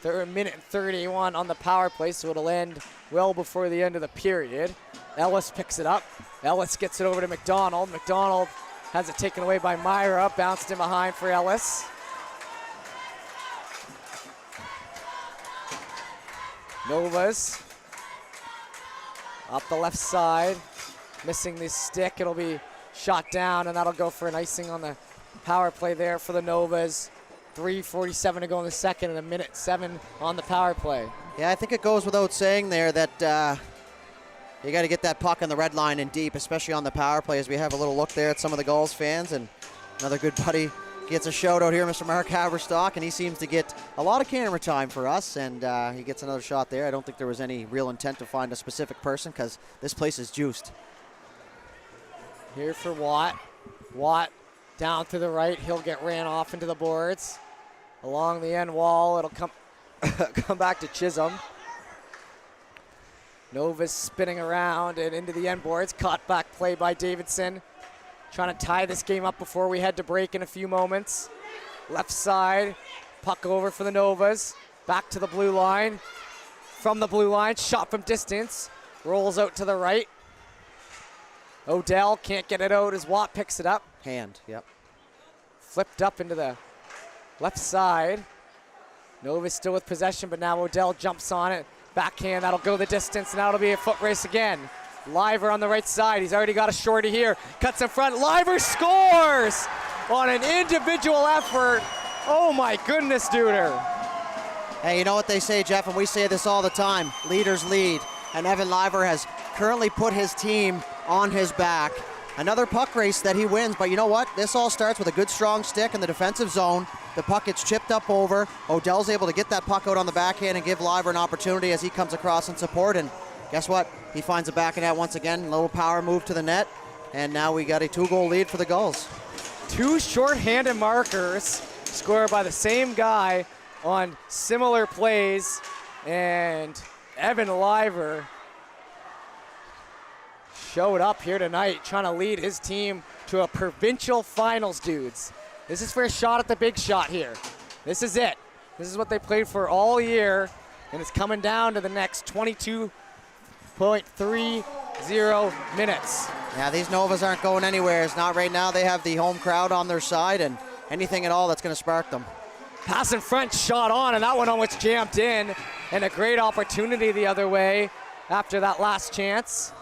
They're 1:31 on the power play, so it'll end well before the end of the period. Ellis picks it up. Ellis gets it over to McDonald. McDonald has it taken away by Myra, bounced in behind for Ellis. Novas up the left side, missing the stick. It'll be shot down, and that'll go for an icing on the power play there for the Novas. 3:47 to go in the second, and 1:07 on the power play. Yeah, I think it goes without saying there that you got to get that puck on the red line and deep, especially on the power play, as we have a little look there at some of the Gulls fans. And another good buddy gets a shout out here, Mr. Mark Haverstock, and he seems to get a lot of camera time for us, and he gets another shot there. I don't think there was any real intent to find a specific person because this place is juiced. Here for Watt. Watt down to the right. He'll get ran off into the boards. Along the end wall, it'll come come back to Chisholm. Novas spinning around and into the end boards. Caught back play by Davidson. Trying to tie this game up before we head to break in a few moments. Left side, puck over for the Novas. Back to the blue line. From the blue line, shot from distance. Rolls out to the right. Odell can't get it out as Watt picks it up. Hand, yep. Flipped up into the left side. Novas still with possession, but now Odell jumps on it. Backhand, that'll go the distance, and that'll be a foot race again. Liver on the right side. He's already got a shorty here. Cuts in front. Liver scores on an individual effort. Oh my goodness, Duder. Hey, you know what they say, Jeff, and we say this all the time. Leaders lead. And Evan Liver has currently put his team on his back. Another puck race that he wins, but you know what? This all starts with a good strong stick in the defensive zone. The puck gets chipped up over. Odell's able to get that puck out on the backhand and give Liver an opportunity as he comes across in support, and guess what? He finds the back of net once again. A little power move to the net. And now we got a 2-goal lead for the Gulls. Two short-handed markers scored by the same guy on similar plays. And Evan Liver showed up here tonight trying to lead his team to a provincial finals, dudes. This is for a shot at the big shot here. This is it. This is what they played for all year. And it's coming down to the next 22.30 minutes. Yeah, these Novas aren't going anywhere. It's not right now. They have the home crowd on their side, and anything at all that's going to spark them. Pass in front, shot on, and that one almost jammed in. And a great opportunity the other way after that last chance.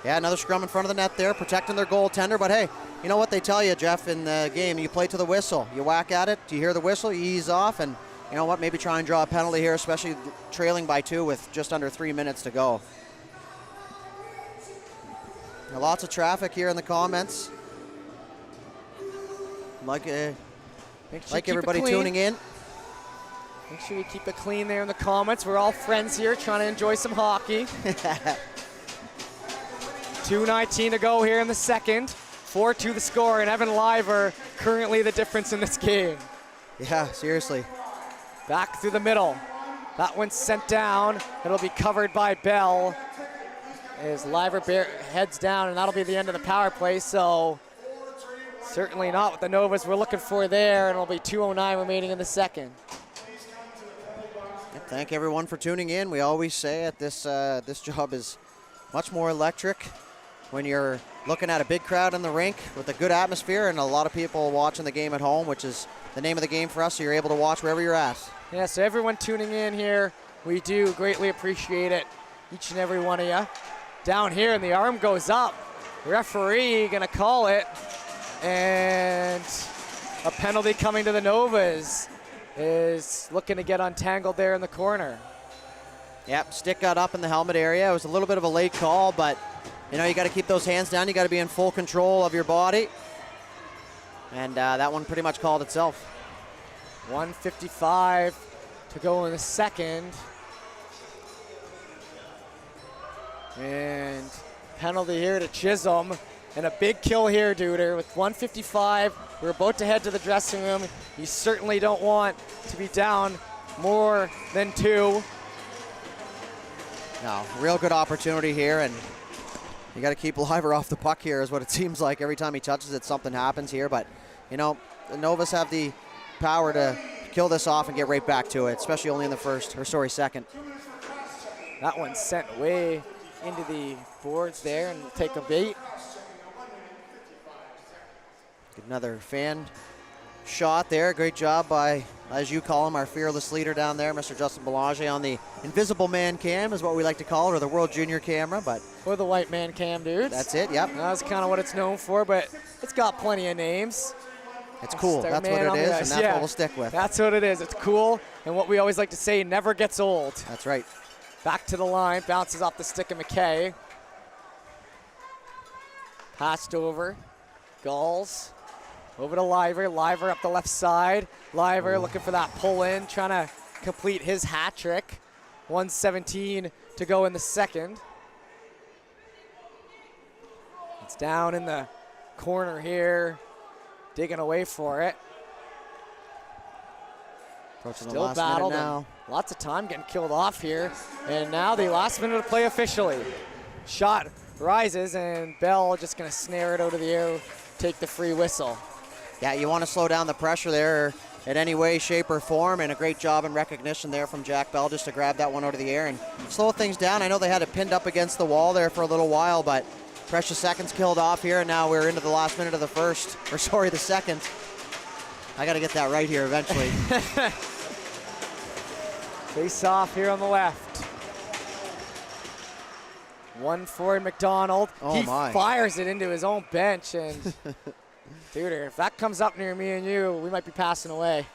Yeah, another scrum in front of the net there, protecting their goaltender. But hey, you know what they tell you, Jeff, in the game? You play to the whistle. You whack at it, you hear the whistle, you ease off, and you know what? Maybe try and draw a penalty here, especially trailing by 2 with just under 3 minutes to go. Now, lots of traffic here in the comments. Like everybody tuning in. Make sure you keep it clean there in the comments. We're all friends here trying to enjoy some hockey. 2:19 to go here in the second. 4-2 the score, and Evan Liver currently the difference in this game. Yeah, seriously. Back through the middle. That one's sent down. It'll be covered by Bell as Liver heads down, and that'll be the end of the power play. So certainly not what the Novas were looking for there, and it'll be 2:09 remaining in the second. Thank everyone for tuning in. We always say it, this job is much more electric when you're looking at a big crowd in the rink with a good atmosphere and a lot of people watching the game at home, which is the name of the game for us, so you're able to watch wherever you're at. Yeah, so everyone tuning in here, we do greatly appreciate it, each and every one of you. Down here, and the arm goes up. Referee gonna call it, and a penalty coming to the Novas. Is looking to get untangled there in the corner. Yep, stick got up in the helmet area. It was a little bit of a late call, but you know, you got to keep those hands down. You got to be in full control of your body. And that one pretty much called itself. 1:55 to go in the second. And penalty here to Chisholm. And a big kill here, Duder, with 1:55. We're about to head to the dressing room. You certainly don't want to be down more than 2. No, real good opportunity here, and you got to keep Liver off the puck here is what it seems like. Every time he touches it, something happens here. But, you know, the Novas have the power to kill this off and get right back to it, especially only in the second. That one's sent way into the boards there and will take a bait. Another fan shot there. Great job by, as you call him, our fearless leader down there, Mr. Justin Belanger, on the invisible man cam is what we like to call it, or the World Junior camera. But or the white man cam, dudes. That's it, yep. That's kind of what it's known for, but it's got plenty of names. It's cool. That's what it is, and that's what we'll stick with. That's what it is. It's cool, and what we always like to say, never gets old. That's right. Back to the line, bounces off the stick of McKay. Passed over. Gulls. Over to Liver. Liver up the left side. Liver looking for that pull in, trying to complete his hat trick. 1:17 to go in the second. It's down in the corner here, digging away for it. Still battled now. Lots of time getting killed off here. And now the last minute of play officially. Shot rises, and Bell just going to snare it out of the air, take the free whistle. Yeah, you want to slow down the pressure there in any way, shape, or form, and a great job in recognition there from Jack Bell just to grab that one out of the air and slow things down. I know they had it pinned up against the wall there for a little while, but precious seconds killed off here, and now we're into the last minute of the second. I got to get that right here eventually. Face off here on the left. 1-4 McDonald. He fires it into his own bench, and dude, if that comes up near me and you, we might be passing away.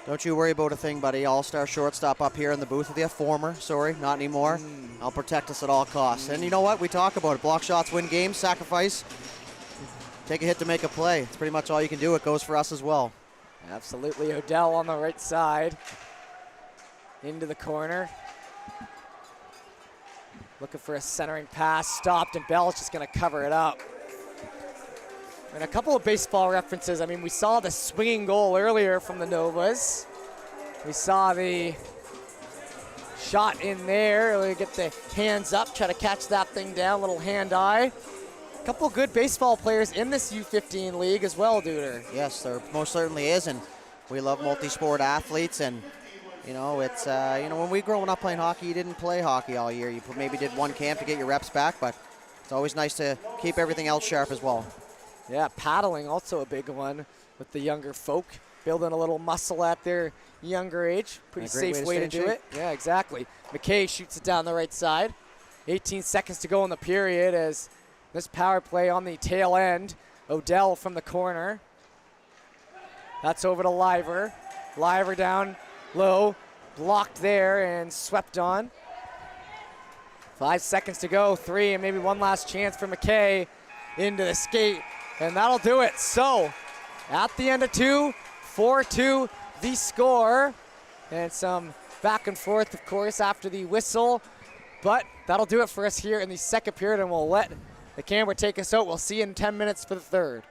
Don't you worry about a thing, buddy. All-star shortstop up here in the booth with you. Not anymore. I'll protect us at all costs. And you know what? We talk about it. Block shots win games, sacrifice. Take a hit to make a play. It's pretty much all you can do. It goes for us as well. Absolutely. Odell on the right side. Into the corner. Looking for a centering pass. Stopped, and Bell's just going to cover it up. And a couple of baseball references. I mean, we saw the swinging goal earlier from the Novas. We saw the shot in there. We get the hands up, try to catch that thing down, little hand-eye. A couple of good baseball players in this U15 league as well, Duder. Yes, there most certainly is, and we love multi-sport athletes. And you know, it's when we growing up playing hockey, you didn't play hockey all year. You maybe did one camp to get your reps back, but it's always nice to keep everything else sharp as well. Yeah, paddling also a big one with the younger folk, building a little muscle at their younger age. Pretty safe way to do it. Yeah, exactly. McKay shoots it down the right side. 18 seconds to go in the period as this power play on the tail end. Odell from the corner. That's over to Liver. Liver down low, blocked there and swept on. 5 seconds to go, 3, and maybe one last chance for McKay into the skate. And that'll do it. So, at the end of 2, 4-2 the score. and some back and forth, of course, after the whistle. But that'll do it for us here in the second period, and we'll let the camera take us out. We'll see you in 10 minutes for the third.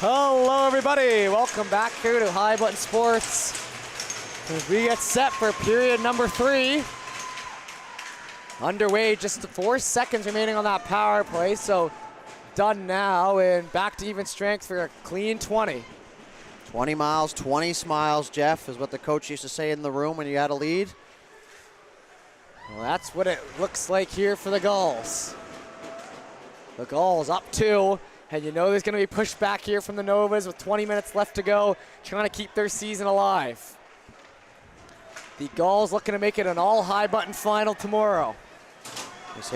Hello, everybody. Welcome back here to High Button Sports. As we get set for period number 3. Underway, just 4 seconds remaining on that power play. So done now, and back to even strength for a clean 20. 20 miles, 20 smiles, Jeff, is what the coach used to say in the room when you had a lead. Well, that's what it looks like here for the Gulls. The Gulls up 2. And you know there's going to be pushback here from the Novas with 20 minutes left to go, trying to keep their season alive. The Gulls looking to make it an all High Button final tomorrow.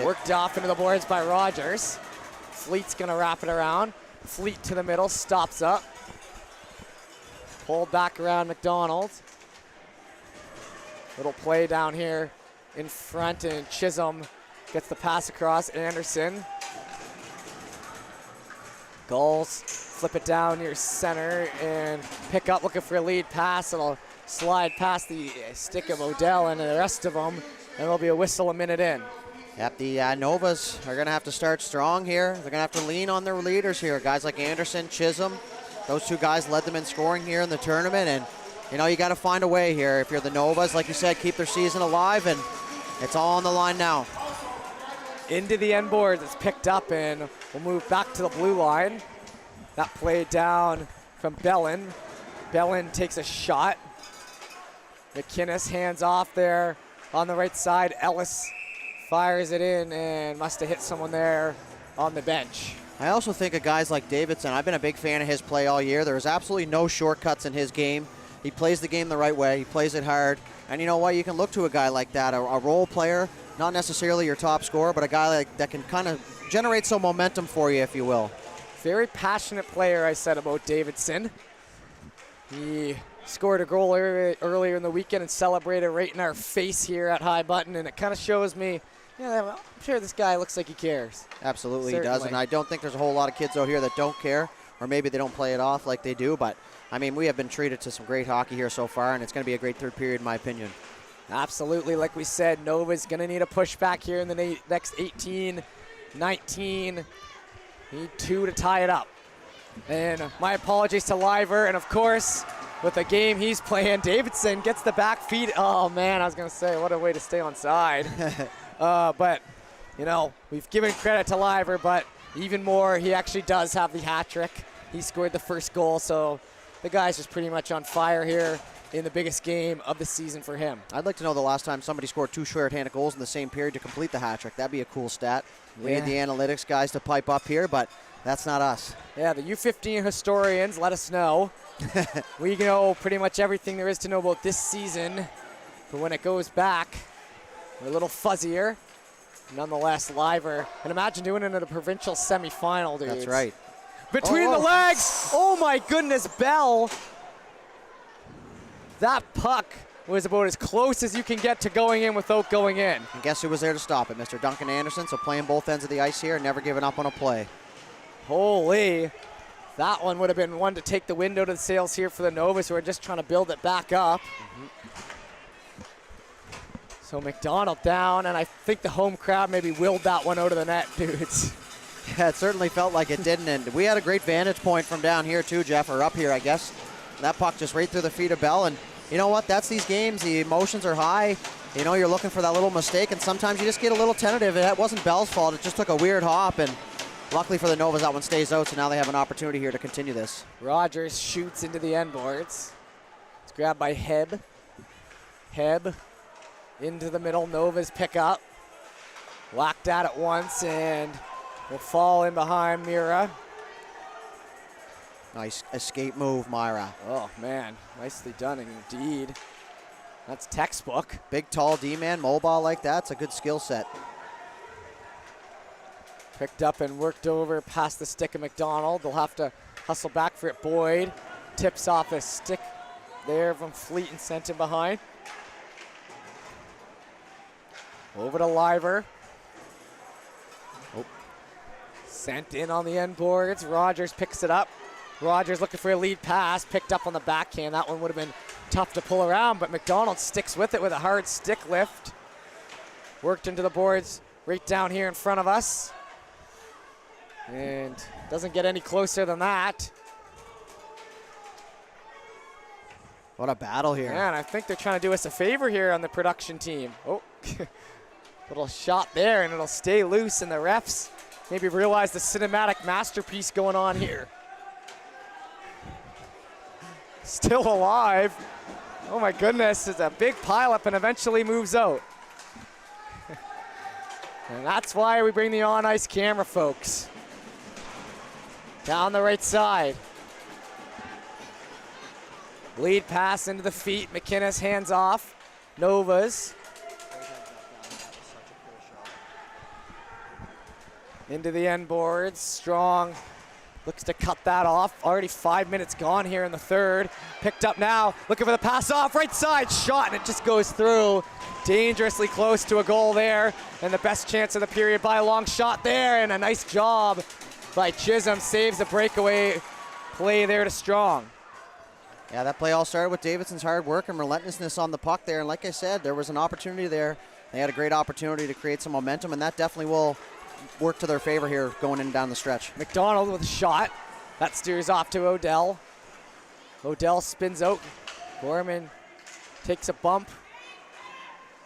Worked off into the boards by Rogers. Fleet's going to wrap it around. Fleet to the middle, stops up. Pulled back around McDonald. Little play down here in front, and Chisholm gets the pass across. Anderson. Gulls flip it down near center and pick up, looking for a lead pass. It'll slide past the stick of Odell and the rest of them, and there'll be a whistle a minute in. Yep, the Novas are going to have to start strong here. They're going to have to lean on their leaders here. Guys like Anderson, Chisholm, those 2 guys led them in scoring here in the tournament, and you know, you got to find a way here. If you're the Novas, like you said, keep their season alive, and it's all on the line now. Into the end boards, it's picked up, and we'll move back to the blue line. That play down from Bellin. Bellin takes a shot. McInnes hands off there on the right side. Ellis fires it in and must have hit someone there on the bench. I also think of guys like Davidson. I've been a big fan of his play all year. There is absolutely no shortcuts in his game. He plays the game the right way. He plays it hard. And you know what? You can look to a guy like that, a role player, not necessarily your top scorer, but a guy like that can kind of generate some momentum for you, if you will. Very passionate player, I said about Davidson. He scored a goal earlier in the weekend and celebrated right in our face here at High Button, and it kind of shows me, yeah, I'm sure this guy looks like he cares. Absolutely, Certainly. He does, and I don't think there's a whole lot of kids out here that don't care, or maybe they don't play it off like they do, but I mean, we have been treated to some great hockey here so far, and it's going to be a great third period in my opinion. Absolutely, like we said, Nova's going to need a pushback here in the next 18, 19. Need 2 to tie it up. And my apologies to Liver, and of course, with the game he's playing, Davidson gets the back feed. Oh man, I was going to say, what a way to stay on side. But, you know, we've given credit to Liver, but even more, he actually does have the hat trick. He scored the first goal, so the guy's just pretty much on fire here in the biggest game of the season for him. I'd like to know the last time somebody scored 2 short-handed goals in the same period to complete the hat trick. That'd be a cool stat. We need the analytics guys to pipe up here, but that's not us. Yeah, the U15 historians, let us know. We know pretty much everything there is to know about this season, but when it goes back, we're a little fuzzier. Nonetheless, Liver. And imagine doing it in a provincial semifinal, dude. That's right. Between the legs. Oh my goodness, Bell. That puck was about as close as you can get to going in without going in. And guess who was there to stop it? Mr. Duncan Anderson, so playing both ends of the ice here, never giving up on a play. Holy. That one would have been one to take the wind out of the sails here for the Novas, who are just trying to build it back up. So McDonald down, and I think the home crowd maybe willed that one out of the net, dudes. Yeah, it certainly felt like it didn't, and we had a great vantage point from down here too, Jeff, or up here, I guess. That puck just right through the feet of Bell, and you know what? That's these games. The emotions are high. You know, you're looking for that little mistake, and sometimes you just get a little tentative. It wasn't Bell's fault. It just took a weird hop, and luckily for the Novas, that one stays out, so now they have an opportunity here to continue this. Rogers shoots into the end boards. It's grabbed by Heb. Heb into the middle. Novas pick up. Whacked at it once, and will fall in behind Mira. Nice escape move, Myra. Oh, man. Nicely done indeed. That's textbook. Big, tall D-man, mobile like that. It's a good skill set. Picked up and worked over past the stick of McDonald. They'll have to hustle back for it. Boyd tips off a stick there from Fleet and sent him behind. Over to Liver. Oh. Sent in on the end boards. Rogers picks it up. Rogers looking for a lead pass, picked up on the backhand. That one would have been tough to pull around, but McDonald sticks with it with a hard stick lift. Worked into the boards right down here in front of us. And doesn't get any closer than that. What a battle here. Man, I think they're trying to do us a favor here on the production team. Oh, little shot there, and it'll stay loose, and the refs maybe realize the cinematic masterpiece going on here. Still alive. Oh my goodness, it's a big pileup and eventually moves out. And that's why we bring the on-ice camera, folks. Down the right side. Lead pass into the feet. McInnes hands off. Novas. Into the end boards. Strong looks to cut that off. Already 5 minutes gone here in the third. Picked up now. Looking for the pass off. Right side shot, and it just goes through. Dangerously close to a goal there. And the best chance of the period by a long shot there. And a nice job by Chisholm. Saves the breakaway play there to Strong. Yeah, that play all started with Davidson's hard work and relentlessness on the puck there. And like I said, there was an opportunity there. They had a great opportunity to create some momentum, and that definitely will work to their favor here going in down the stretch. McDonald with a shot. That steers off to Odell. Odell spins out. Gorman takes a bump.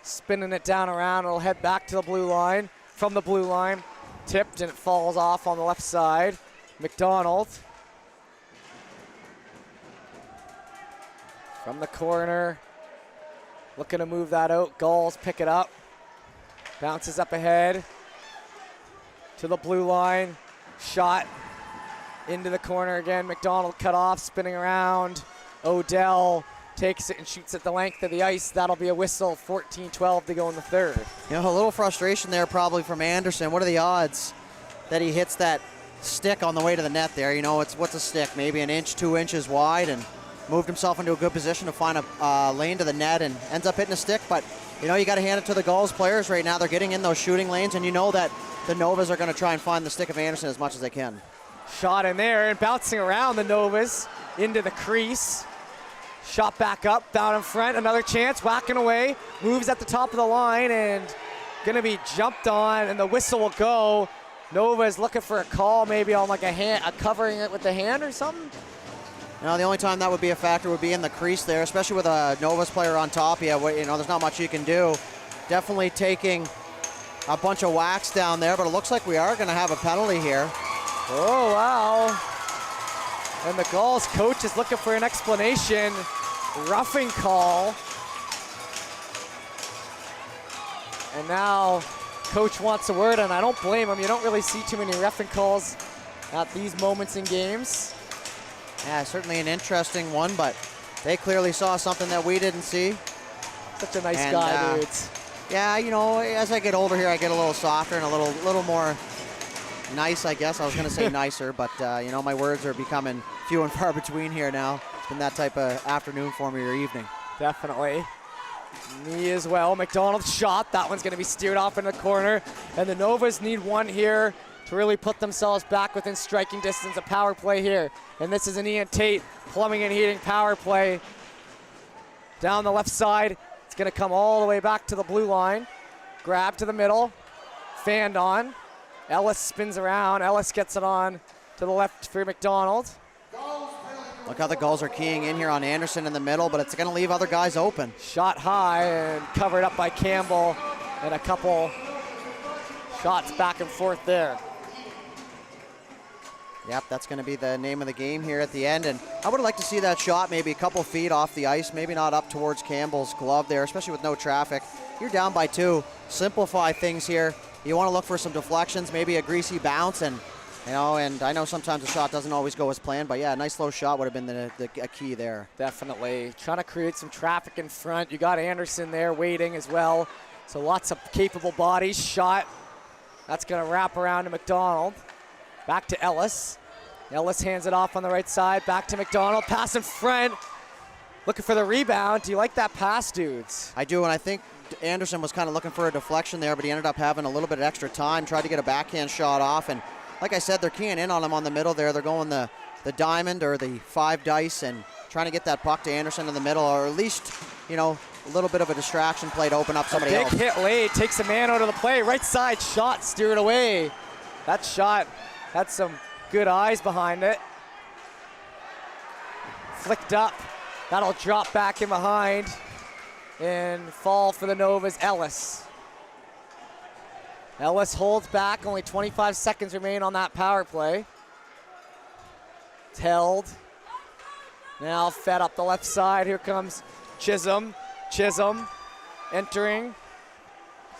Spinning it down around. It'll head back to the blue line. From the blue line. Tipped, and it falls off on the left side. McDonald. From the corner, looking to move that out. Gulls pick it up. Bounces up ahead to the blue line. Shot into the corner again. McDonald cut off, spinning around. Odell takes it and shoots at the length of the ice. That'll be a whistle. 14-12 to go in the third. You know, a little frustration there probably from Anderson. What are the odds that he hits that stick on the way to the net there? You know, what's a stick? Maybe an inch, 2 inches wide, and moved himself into a good position to find a lane to the net and ends up hitting a stick. But, you know, you got to hand it to the Gulls players right now. They're getting in those shooting lanes, and you know that the Novas are going to try and find the stick of Anderson as much as they can. Shot in there and bouncing around the Novas into the crease. Shot back up, down in front. Another chance, whacking away. Moves at the top of the line and going to be jumped on, and the whistle will go. Nova's looking for a call maybe on like a covering it with the hand or something. Now, the only time that would be a factor would be in the crease there, especially with a Novas player on top. Yeah, you know, there's not much you can do. Definitely taking a bunch of whacks down there, but it looks like we are going to have a penalty here. Oh, wow. And the Gulls coach is looking for an explanation. Roughing call. And now coach wants a word, and I don't blame him. You don't really see too many roughing calls at these moments in games. Yeah, certainly an interesting one, but they clearly saw something that we didn't see. Such a nice guy, dudes. Yeah, you know, as I get older here, I get a little softer and a little more nice, I guess. I was going to say nicer, but, you know, my words are becoming few and far between here now. It's been that type of afternoon for me or evening. Definitely. Me as well. McDonald's shot. That one's going to be steered off in the corner. And the Novas need one here to really put themselves back within striking distance. A power play here. And this is an Ian Tate plumbing and heating power play. Down the left side. It's going to come all the way back to the blue line. Grab to the middle. Fanned on. Ellis spins around. Ellis gets it on to the left for McDonald. Look how the Gulls are keying in here on Anderson in the middle, but it's going to leave other guys open. Shot high and covered up by Campbell, and a couple shots back and forth there. Yep, that's going to be the name of the game here at the end, and I would like to see that shot maybe a couple feet off the ice, maybe not up towards Campbell's glove there, especially with no traffic. You're down by 2. Simplify things here. You want to look for some deflections, maybe a greasy bounce, and you know, and I know sometimes the shot doesn't always go as planned, but yeah, a nice low shot would have been a key there. Definitely. Trying to create some traffic in front. You got Anderson there waiting as well. So lots of capable bodies. Shot. That's going to wrap around to McDonald. Back to Ellis. Ellis hands it off on the right side. Back to McDonald. Pass in front. Looking for the rebound. Do you like that pass, dudes? I do, and I think Anderson was kind of looking for a deflection there, but he ended up having a little bit of extra time. Tried to get a backhand shot off, and like I said, they're keying in on him on the middle there. They're going the diamond or the 5 dice and trying to get that puck to Anderson in the middle, or at least, you know, a little bit of a distraction play to open up somebody else. Big hit late, takes a man out of the play. Right side shot, steered away. That shot had some good eyes behind it. Flicked up That'll drop back in behind and fall for the Novas. Ellis. Ellis holds back. Only 25 seconds remain on that power play. It's held. Now fed up the left side. Here comes Chisholm. Chisholm entering.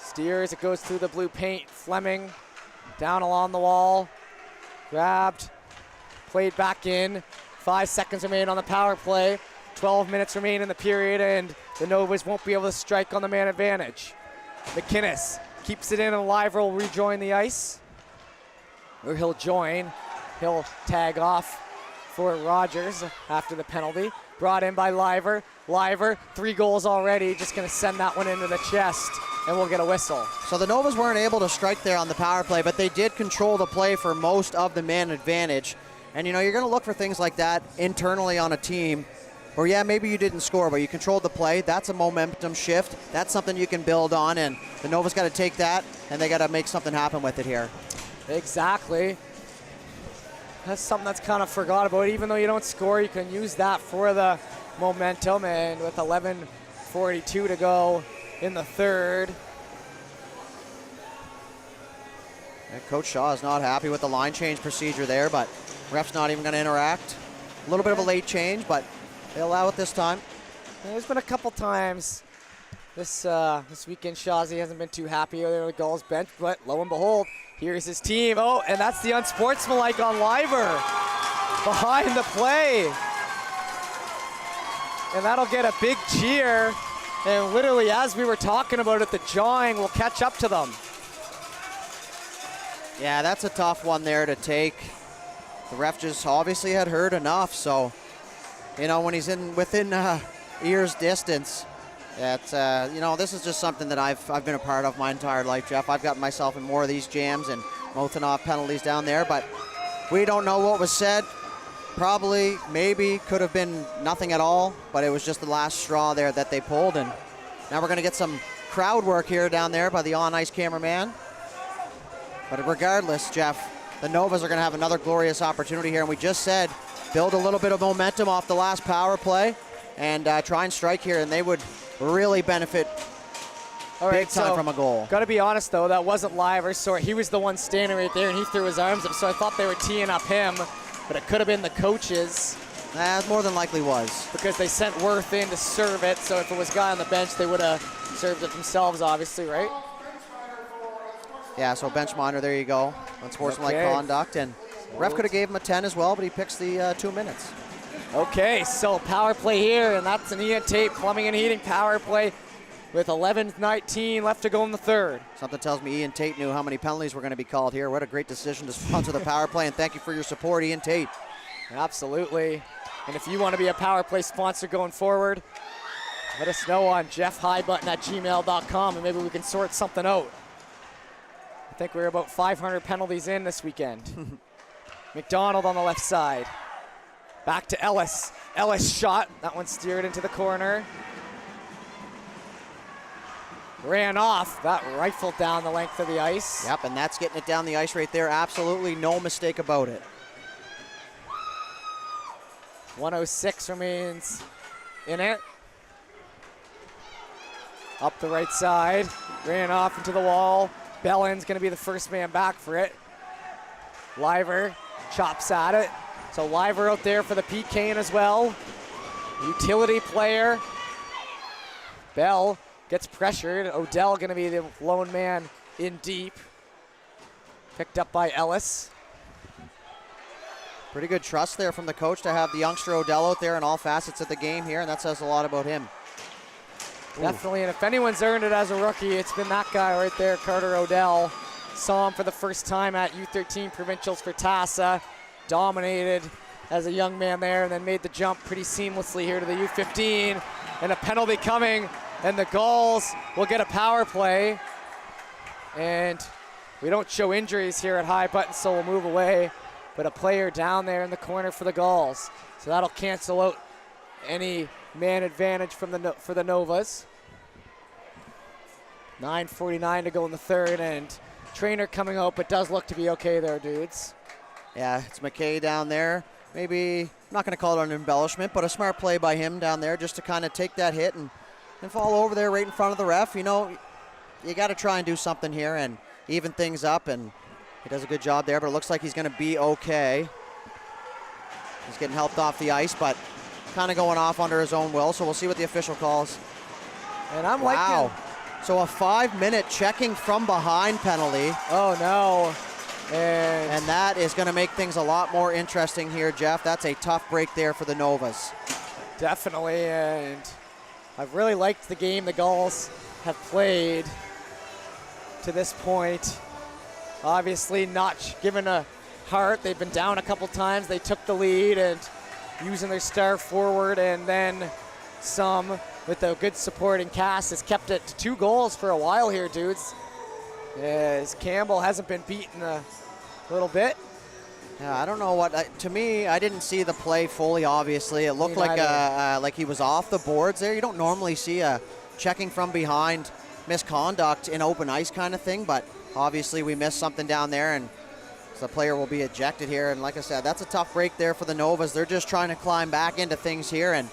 Steers. It goes through the blue paint. Fleming down along the wall. Grabbed. Played back in. 5 seconds remain on the power play. 12 minutes remain in the period, and the Novas won't be able to strike on the man advantage. McInnes keeps it in, and Liver will rejoin the ice. Or he'll join. He'll tag off for Rogers after the penalty. Brought in by Liver. Liver, 3 goals already, just going to send that one into the chest, and we'll get a whistle. So the Novas weren't able to strike there on the power play, but they did control the play for most of the man advantage. And, you're going to look for things like that internally on a team where, yeah, maybe you didn't score, but you controlled the play. That's a momentum shift. That's something you can build on, and the Novas got to take that, and they got to make something happen with it here. Exactly. That's something that's kind of forgot about. Even though you don't score, you can use that for the momentum, and with 11:42 to go in the third. And Coach Shaw is not happy with the line change procedure there, but ref's not even going to interact. A little bit of a late change, but they allow it this time. There's been a couple times this weekend. Shawzy hasn't been too happy with the Gulls bench, but lo and behold, here's his team. Oh, and that's the unsportsmanlike on Liver behind the play. And that'll get a big cheer. And literally, as we were talking about it, the jawing will catch up to them. Yeah, that's a tough one there to take. The ref just obviously had heard enough, so when he's within ear's distance, this is just something that I've been a part of my entire life, Jeff. I've gotten myself in more of these jams and mouthing off penalties down there, but we don't know what was said. Probably, maybe, could have been nothing at all, but it was just the last straw there that they pulled, and now we're going to get some crowd work here down there by the on-ice cameraman. But regardless, Jeff, the Novas are going to have another glorious opportunity here, and we just said build a little bit of momentum off the last power play and try and strike here, and they would really benefit big time from a goal. Got to be honest, though, that wasn't Liver. So he was the one standing right there, and he threw his arms up, so I thought they were teeing up him, but it could have been the coaches. More than likely was. Because they sent Worth in to serve it, so if it was a guy on the bench, they would have served it themselves, obviously, right? Yeah, so bench monitor, there you go. Unsportsmanlike conduct, and ref could have gave him a 10 as well, but he picks the 2 minutes. Okay, so power play here, and that's an Ian Tate Plumbing and Heating power play with 11:19 left to go in the third. Something tells me Ian Tate knew how many penalties were going to be called here. What a great decision to sponsor the power play, and thank you for your support, Ian Tate. Absolutely. And if you want to be a power play sponsor going forward, let us know on jeffhighbutton@gmail.com, and maybe we can sort something out. I think we're about 500 penalties in this weekend. McDonald on the left side. Back to Ellis. Ellis shot. That one steered into the corner. Ran off. That rifled down the length of the ice. Yep, and that's getting it down the ice right there. Absolutely no mistake about it. 1:06 remains in it. Up the right side. Ran off into the wall. Bellin's going to be the first man back for it. Liver chops at it. So Liver out there for the PK as well. Utility player. Bell gets pressured. Odell going to be the lone man in deep. Picked up by Ellis. Pretty good trust there from the coach to have the youngster Odell out there in all facets of the game here, and that says a lot about him. Definitely, and if anyone's earned it as a rookie, it's been that guy right there, Carter Odell. Saw him for the first time at U13 Provincials for Tassa. Dominated as a young man there, and then made the jump pretty seamlessly here to the U15. And a penalty coming, and the Gulls will get a power play. And we don't show injuries here at High Button, so we'll move away. But a player down there in the corner for the Gulls. So that'll cancel out any man advantage from for the Novas. 9:49 to go in the third, and Trainer coming out, but does look to be okay there, dudes. Yeah, it's McKay down there. maybe, I'm not going to call it an embellishment, but a smart play by him down there just to kind of take that hit and fall over there right in front of the ref. You know, you got to try and do something here and even things up, and he does a good job there, but it looks like he's going to be okay. He's getting helped off the ice, but kind of going off under his own will, so we'll see what the official calls. And I'm wow. liking. So a 5-minute checking from behind penalty. Oh, no. And that is going to make things a lot more interesting here, Jeff. That's a tough break there for the Novas. Definitely, and I've really liked the game the Gulls have played to this point. Obviously not given a heart. They've been down a couple times. They took the lead and using their star forward and then some with a good supporting cast has kept it to 2 goals for a while here, dudes. As Campbell hasn't been beaten a little bit. Yeah, I don't know what. To me, I didn't see the play fully. Obviously, it looked like he was off the boards there. You don't normally see a checking from behind misconduct in open ice kind of thing, but obviously we missed something down there, and so the player will be ejected here. And like I said, that's a tough break there for the Novas. They're just trying to climb back into things here, and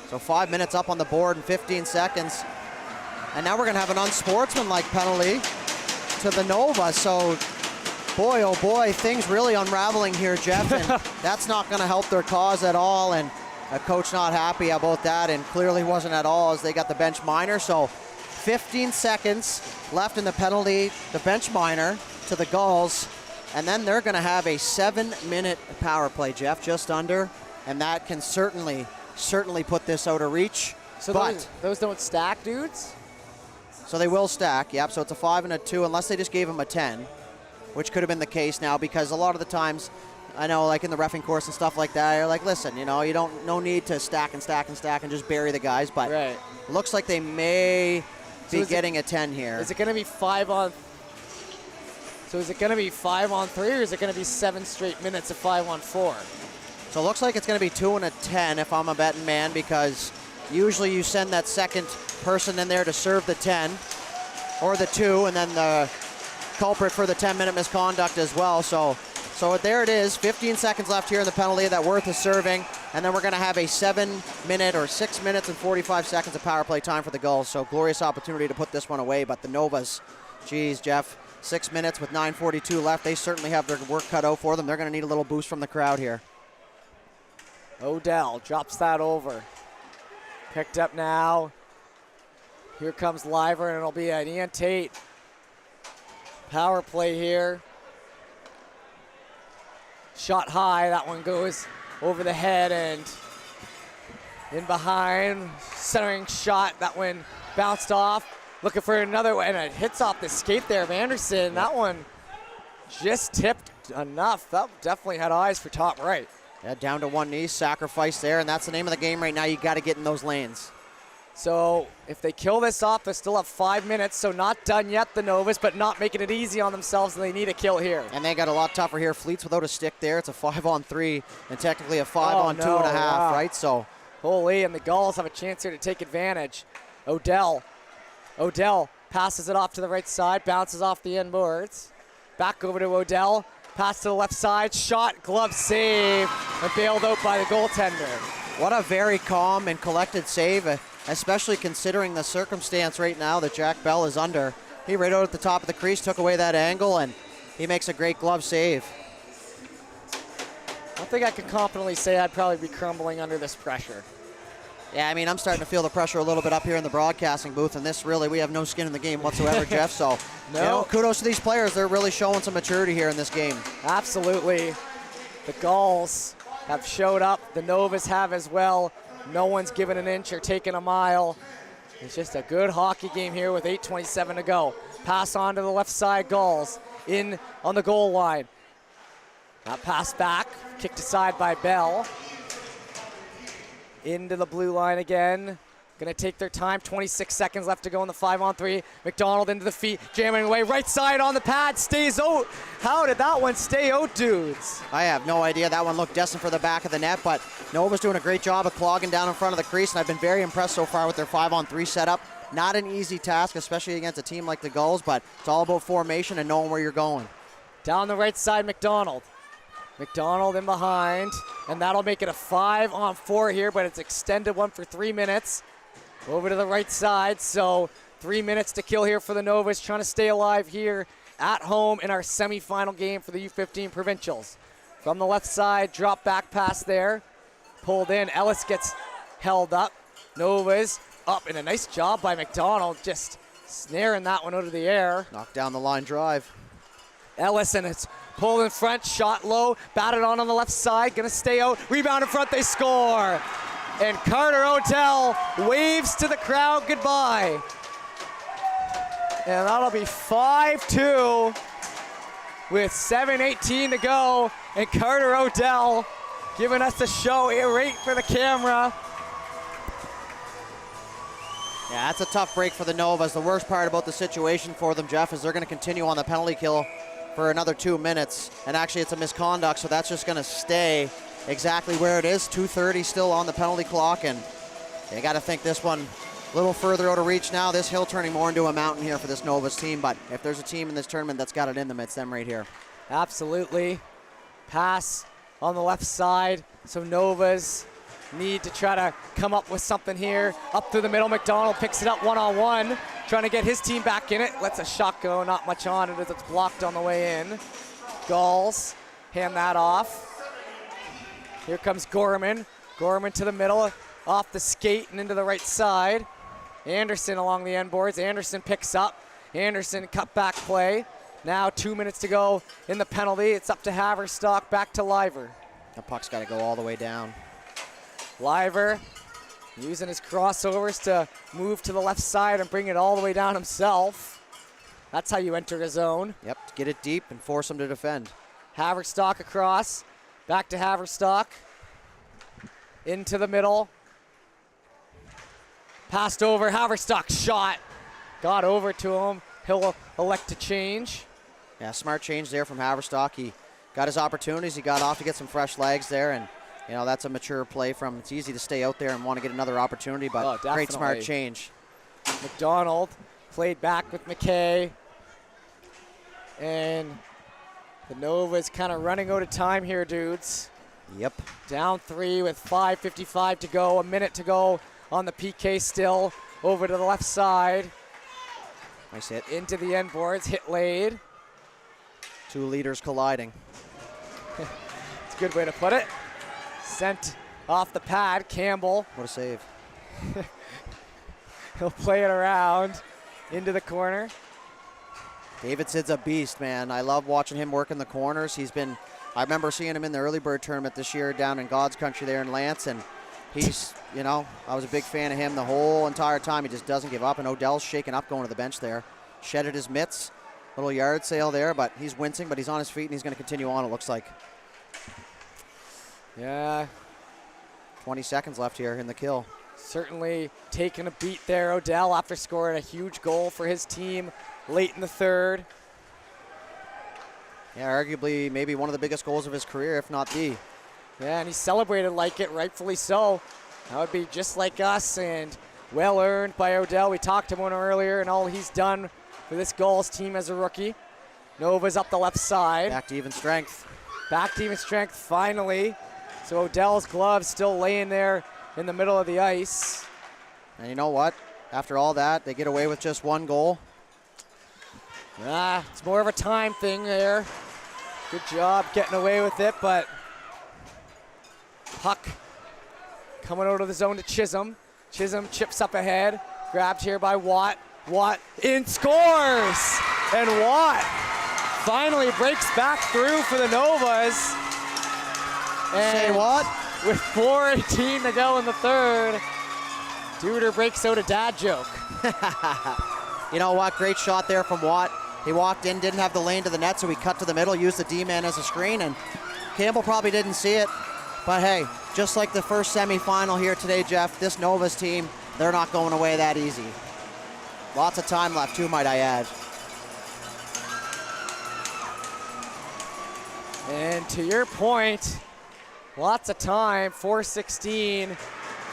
so 5 minutes up on the board in 15 seconds, and now we're going to have an unsportsmanlike penalty to the Nova. So boy, oh boy, things really unraveling here, Jeff, and that's not going to help their cause at all, and a coach not happy about that, and clearly wasn't at all as they got the bench minor. So 15 seconds left in the penalty, the bench minor to the Gulls, and then they're going to have a 7-minute power play, Jeff, just under, and that can certainly put this out of reach. So but those don't stack, dudes? So they will stack, yep. So it's a 5 and a 2, unless they just gave him a 10, which could have been the case now, because a lot of the times, I know, like in the reffing course and stuff like that, you're like, listen, you know, no need to stack and stack and stack and just bury the guys, but right. Looks like they may be getting a 10 here. Is it going to be 5 on? So is it going to be 5 on 3, or is it going to be 7 straight minutes of 5 on 4? So it looks like it's going to be 2 and a 10 if I'm a betting man, because usually you send that second person in there to serve the 10 or the 2, and then the culprit for the 10-minute misconduct as well. So there it is, 15 seconds left here in the penalty that Worth is serving, and then we're going to have a 7-minute or 6 minutes and 45 seconds of power play time for the Gulls. So glorious opportunity to put this one away, but the Novas, geez, Jeff, 6 minutes with 9:42 left. They certainly have their work cut out for them. They're going to need a little boost from the crowd here. Odell drops that over. Picked up now. Here comes Liver, and it'll be an Ian Tate power play here. Shot high, that one goes over the head and in behind. Centering shot, that one bounced off. Looking for another one, and it hits off the skate there of Anderson. That one just tipped enough. That definitely had eyes for top right. Yeah, down to one knee, sacrifice there, and that's the name of the game right now. You got to get in those lanes. So if they kill this off, they still have 5 minutes, so not done yet, the Novas, but not making it easy on themselves, and they need a kill here. And they got a lot tougher here. Fleets without a stick there. It's a 5 on 3, and technically a 5 on 2.5, right? So, holy, and the Gulls have a chance here to take advantage. Odell passes it off to the right side, bounces off the end boards. Back over to Odell. Pass to the left side, shot, glove save, and bailed out by the goaltender. What a very calm and collected save, especially considering the circumstance right now that Jack Bell is under. He right out at the top of the crease, took away that angle, and he makes a great glove save. I think I could confidently say I'd probably be crumbling under this pressure. Yeah, I mean, I'm starting to feel the pressure a little bit up here in the broadcasting booth, and this really, we have no skin in the game whatsoever, Jeff, so no. You know, kudos to these players. They're really showing some maturity here in this game. Absolutely. The Gulls have showed up. The Novas have as well. No one's given an inch or taken a mile. It's just a good hockey game here with 8:27 to go. Pass on to the left side, Gulls in on the goal line. That pass back, kicked aside by Bell. Into the blue line again. Gonna take their time, 26 seconds left to go in the 5 on 3. McDonald into the feet, jamming away, right side on the pad, stays out. How did that one stay out, dudes? I have no idea. That one looked destined for the back of the net, but Nova's doing a great job of clogging down in front of the crease, and I've been very impressed so far with their 5 on 3 setup. Not an easy task, especially against a team like the Gulls, but it's all about formation and knowing where you're going. Down the right side, McDonald. McDonald in behind, and that'll make it a 5-on-4 here, but it's extended one for 3 minutes. Over to the right side, so 3 minutes to kill here for the Novas, trying to stay alive here at home in our semifinal game for the U15 Provincials. From the left side, drop back pass there, pulled in, Ellis gets held up. Novas up, and a nice job by McDonald, just snaring that one out of the air. Knocked down the line drive. Ellis, and it's pulled in front, shot low, batted on the left side, gonna stay out, rebound in front, they score. And Carter Odell waves to the crowd goodbye. And that'll be 5-2 with 7:18 to go. And Carter Odell giving us the show right for the camera. Yeah, that's a tough break for the Novas. The worst part about the situation for them, Jeff, is they're going to continue on the penalty kill for another 2 minutes. And actually, it's a misconduct, so that's just going to stay exactly where it is. 2:30 still on the penalty clock, and you got to think this one a little further out of reach now. This hill turning more into a mountain here for this Novas team, but if there's a team in this tournament that's got it in them, it's them right here. Absolutely. Pass on the left side, so Novas need to try to come up with something here. Up through the middle, McDonald picks it up one-on-one, trying to get his team back in it. Lets a shot go, not much on it as it's blocked on the way in. Gulls hand that off. Here comes Gorman. Gorman to the middle, off the skate and into the right side. Anderson along the end boards. Anderson picks up. Anderson cut back play. Now 2 minutes to go in the penalty. It's up to Haverstock, back to Liver. The puck's got to go all the way down. Liver using his crossovers to move to the left side and bring it all the way down himself. That's how you enter a zone. Yep, get it deep and force them to defend. Haverstock across, back to Haverstock. Into the middle. Passed over, Haverstock shot. Got over to him, he'll elect to change. Yeah, smart change there from Haverstock. He got his opportunities, he got off to get some fresh legs there, and you know, that's a mature play from, it's easy to stay out there and want to get another opportunity, but great smart change. McDonald played back with McKay. And the Nova's kind of running out of time here, dudes. Yep. Down 3 with 5:55 to go, a minute to go on the PK still. Over to the left side. Nice hit. Into the end boards, hit laid. Two leaders colliding. It's a good way to put it. Sent off the pad, Campbell. What a save. He'll play it around into the corner. David Sid's a beast, man. I love watching him work in the corners. I remember seeing him in the early bird tournament this year down in God's country there in Lance, and he's, you know, I was a big fan of him the whole entire time. He just doesn't give up, and Odell's shaking up going to the bench there. Shedded his mitts, little yard sale there, but he's wincing, but he's on his feet, and he's going to continue on, it looks like. Yeah. 20 seconds left here in the kill. Certainly taking a beat there, Odell, after scoring a huge goal for his team late in the third. Yeah, arguably maybe one of the biggest goals of his career, if not the. Yeah, and he celebrated like it, rightfully so. That would be just like us and well earned by Odell. We talked to him earlier and all he's done for this Gulls team as a rookie. Nova's up the left side. Back to even strength. Back to even strength finally. So Odell's glove still laying there in the middle of the ice. And you know what? After all that, they get away with just one goal. It's more of a time thing there. Good job getting away with it, but puck coming out of the zone to Chisholm. Chisholm chips up ahead, grabbed here by Watt. Watt in, scores! And Watt finally breaks back through for the Novas. And say what? With 4:18 to go in the third, Duder breaks out a dad joke. You know what? Great shot there from Watt. He walked in, didn't have the lane to the net, so he cut to the middle, used the D-man as a screen, and Campbell probably didn't see it. But hey, just like the first semifinal here today, Jeff, this Novas team, they're not going away that easy. Lots of time left too, might I add. And to your point, lots of time, 4:16,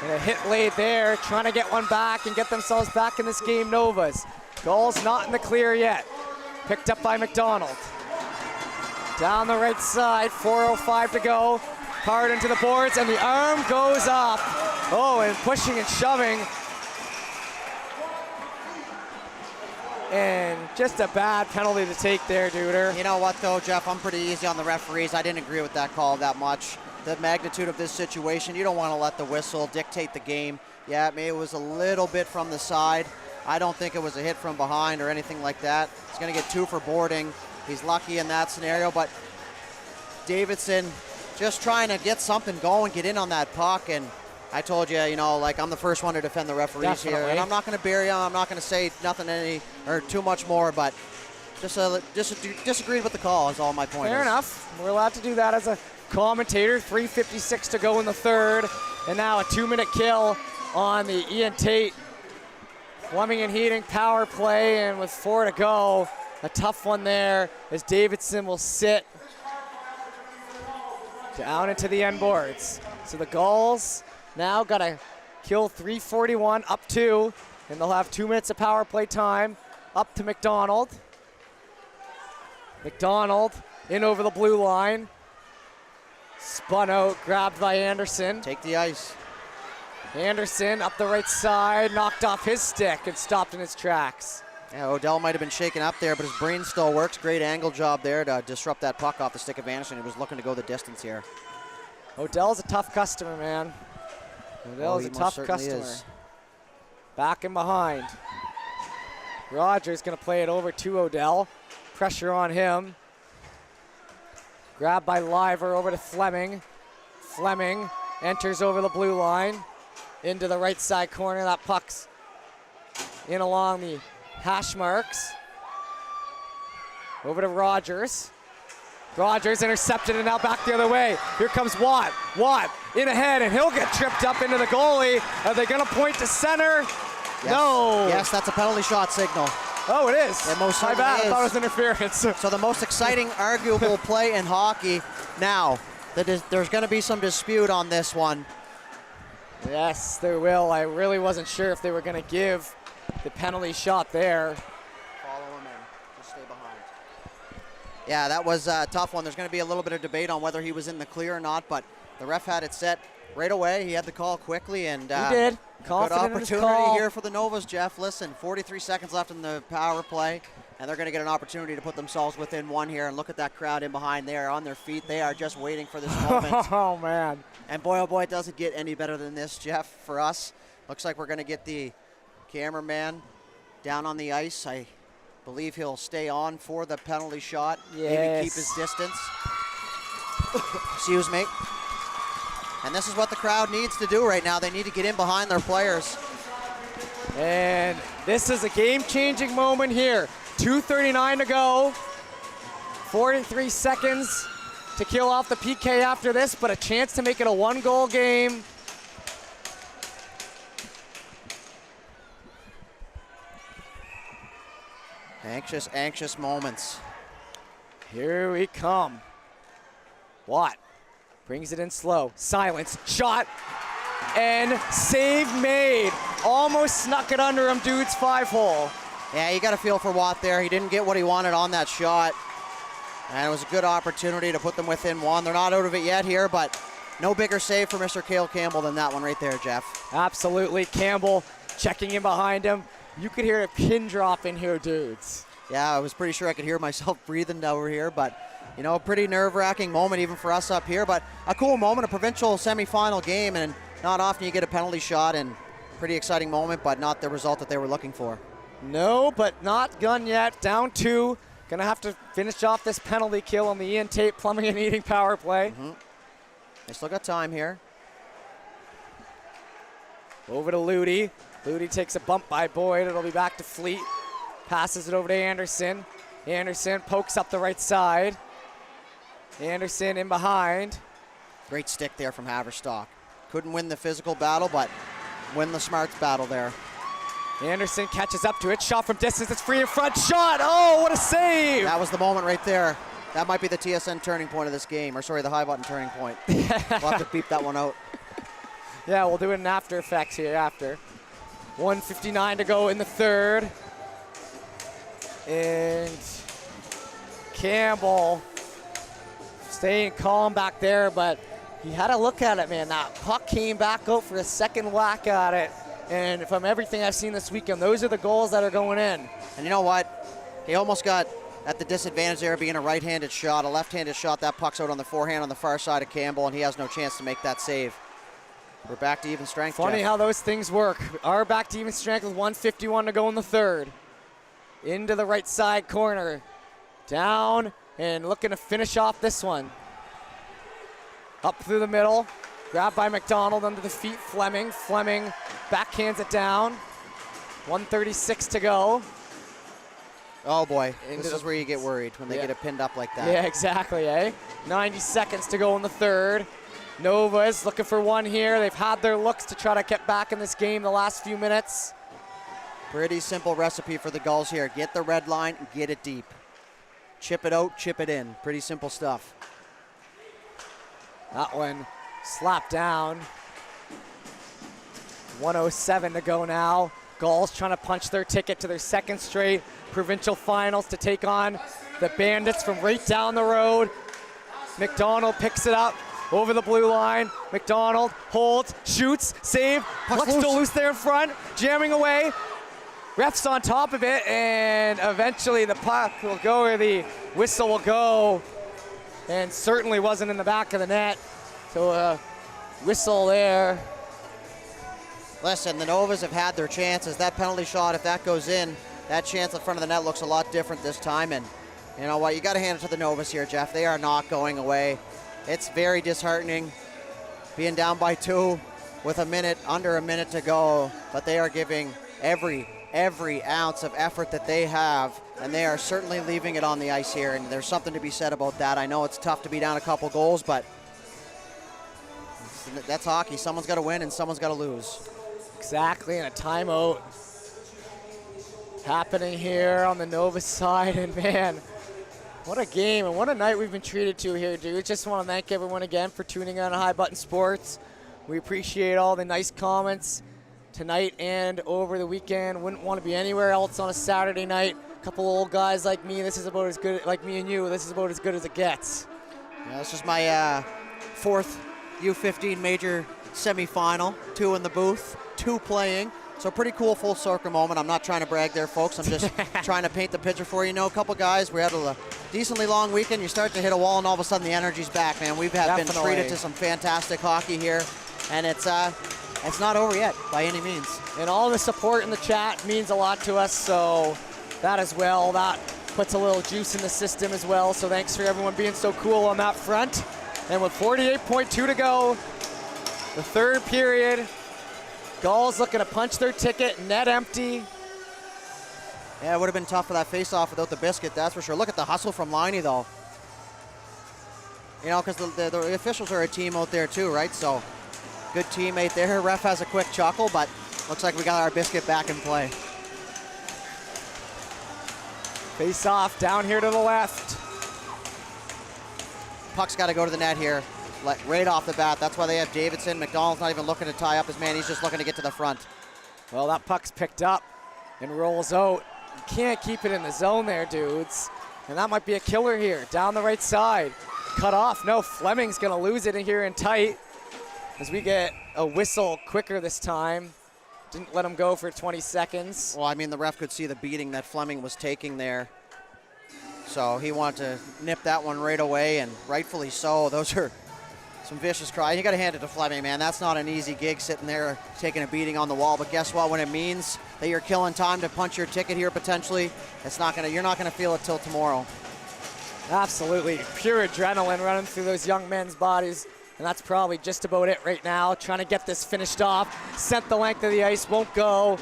and a hit laid there, trying to get one back and get themselves back in this game, Novas. Gulls not in the clear yet. Picked up by McDonald. Down the right side, 4:05 to go. Hard into the boards, and the arm goes up. Oh, and pushing and shoving. And just a bad penalty to take there, Duder. You know what, though, Jeff? I'm pretty easy on the referees. I didn't agree with that call that much. The magnitude of this situation, you don't want to let the whistle dictate the game. Yeah, maybe it was a little bit from the side. I don't think it was a hit from behind or anything like that. He's going to get 2 for boarding. He's lucky in that scenario, but Davidson just trying to get something going, get in on that puck, and I told you, like I'm the first one to defend the referees here, and I'm not going to bury them. I'm not going to say nothing too much more, but just disagreed with the call is all my point. Fair enough. We're allowed to do that as a commentator. 3:56 to go in the third, and now a 2-minute kill on the Ian Tate Plumbing and Heating power play, and with 4 to go, a tough one there as Davidson will sit down into the end boards. So the Gulls now got to kill 3:41, up 2, and they'll have 2 minutes of power play time. Up to McDonald. McDonald in over the blue line. Spun out, grabbed by Anderson. Take the ice. Anderson up the right side, knocked off his stick and stopped in his tracks. Yeah, Odell might have been shaken up there, but his brain still works. Great angle job there to disrupt that puck off the stick of Anderson. He was looking to go the distance here. Odell's a tough customer, man. Odell's a tough customer. Back and behind. Rogers gonna play it over to Odell. Pressure on him. Grabbed by Liver over to Fleming. Fleming enters over the blue line. Into the right side corner. That puck's in along the hash marks. Over to Rogers. Rogers intercepted and now back the other way. Here comes Watt. Watt in ahead, and he'll get tripped up into the goalie. Are they going to point to center? Yes. No. Yes, that's a penalty shot signal. Oh, it is. It most My bad. certainly I thought it is. was interference. So the most exciting, arguable play in hockey. Now, there's going to be some dispute on this one. Yes, there will. I really wasn't sure if they were going to give the penalty shot there. Follow him in. Just stay behind. Yeah, that was a tough one. There's going to be a little bit of debate on whether he was in the clear or not, but the ref had it set right away. He had the call quickly, and he did. good Confident in his opportunity call. here for the Novas, Jeff. Listen, 43 seconds left in the power play, and they're going to get an opportunity to put themselves within 1 here. And look at that crowd in behind. They are on their feet. They are just waiting for this moment. Oh, man. And boy, oh boy, it doesn't get any better than this, Jeff, for us. Looks like we're going to get the cameraman down on the ice. I believe he'll stay on for the penalty shot. Yes. Maybe keep his distance. Excuse me. And this is what the crowd needs to do right now. They need to get in behind their players. And this is a game-changing moment here. 2:39 to go. 43 seconds to kill off the PK after this, but a chance to make it a 1-goal game. Anxious, anxious moments. Here we come. Watt brings it in slow. Silence, shot, and save made. Almost snuck it under him, dude's 5-hole. Yeah, you got to feel for Watt there. He didn't get what he wanted on that shot. And it was a good opportunity to put them within 1. They're not out of it yet here, but no bigger save for Mr. Cale Campbell than that one right there, Jeff. Absolutely. Campbell checking in behind him. You could hear a pin drop in here, dudes. Yeah, I was pretty sure I could hear myself breathing over here, but a pretty nerve-wracking moment even for us up here, but a cool moment, a provincial semifinal game, and not often you get a penalty shot, and pretty exciting moment, but not the result that they were looking for. No, but not done yet. Down 2. Gonna have to finish off this penalty kill on the Ian Tate Plumbing and Heating power play. They still got time here. Over to Ludi. Ludi takes a bump by Boyd. It'll be back to Fleet. Passes it over to Anderson. Anderson pokes up the right side. Anderson in behind. Great stick there from Haverstock. Couldn't win the physical battle, but win the smarts battle there. Anderson catches up to it. Shot from distance. It's free in front. Shot. Oh, what a save. That was the moment right there. That might be the TSN turning point of this game. Or sorry, the high button turning point. We'll have to beep that one out. Yeah, we'll do it in After Effects here after. 1:59 to go in the third. And Campbell staying calm back there, but he had a look at it, man. That puck came back out for a second whack at it. And from everything I've seen this weekend, those are the goals that are going in. And you know what? He almost got at the disadvantage there being a right-handed shot. A left-handed shot, that puck's out on the forehand on the far side of Campbell, and he has no chance to make that save. We're back to even strength, Funny Jeff. how those things work. Are back to even strength with 1:51 to go in the third. Into the right side corner. Down and looking to finish off this one. Up through the middle. Grabbed by McDonald under the feet. Fleming backhands it down. 1:36 to go. Oh boy, this is where you get worried when they get it pinned up like that. Yeah, exactly, eh? 90 seconds to go in the third. Nova's looking for one here. They've had their looks to try to get back in this game the last few minutes. Pretty simple recipe for the Gulls here. Get the red line, get it deep. Chip it out, chip it in. Pretty simple stuff. That one slapped down. 1:07 to go now. Gulls trying to punch their ticket to their second straight provincial finals to take on the Bandits from right down the road. McDonald picks it up over the blue line. McDonald holds, shoots, save. Puck's still loose there in front, jamming away. Ref's on top of it, and eventually the puck will go where the whistle will go, and certainly wasn't in the back of the net. So a whistle there. Listen, the Novas have had their chances. That penalty shot, if that goes in, that chance in front of the net looks a lot different this time. And you know what? You got to hand it to the Novas here, Jeff. They are not going away. It's very disheartening being down by 2 with under a minute to go. But they are giving every ounce of effort that they have, and they are certainly leaving it on the ice here. And there's something to be said about that. I know it's tough to be down a couple goals, but that's hockey. Someone's got to win and someone's got to lose. Exactly, and a timeout happening here on the Nova side. And man, what a game and what a night we've been treated to here, dude. Just want to thank everyone again for tuning in on High Button Sports. We appreciate all the nice comments tonight and over the weekend. Wouldn't want to be anywhere else on a Saturday night. A couple old guys like me, this is about as good, like me and you, this is about as good as it gets. Yeah, this is my fourth U15 major semifinal, 2 in the booth, 2 playing. So pretty cool full circle moment. I'm not trying to brag there, folks. I'm just trying to paint the picture for you. You know, a couple guys, we had a decently long weekend. You start to hit a wall, and all of a sudden the energy's back, man. We've been treated to some fantastic hockey here, and it's not over yet by any means. And all the support in the chat means a lot to us, so that as well, that puts a little juice in the system as well. So thanks for everyone being so cool on that front. And with 48.2 to go, the third period, Gulls looking to punch their ticket, net empty. Yeah, it would have been tough for that face-off without the biscuit, that's for sure. Look at the hustle from Liney, though. You know, because the officials are a team out there too, right? So good teammate there. Ref has a quick chuckle, but looks like we got our biscuit back in play. Face-off down here to the left. Puck's got to go to the net here. Right off the bat. That's why they have Davidson. McDonald's not even looking to tie up his man. He's just looking to get to the front. Well, that puck's picked up and rolls out. You can't keep it in the zone there, dudes. And that might be a killer here. Down the right side. Cut off. No, Fleming's going to lose it in here in tight as we get a whistle quicker this time. Didn't let him go for 20 seconds. Well, I mean, the ref could see the beating that Fleming was taking there. So he wanted to nip that one right away, and rightfully so. Those are some vicious cries. You got to hand it to Fleming, man. That's not an easy gig sitting there taking a beating on the wall. But guess what? When it means that you're killing time to punch your ticket here potentially, you're not gonna feel it till tomorrow. Absolutely, pure adrenaline running through those young men's bodies, and that's probably just about it right now. Trying to get this finished off. Sent the length of the ice, won't go.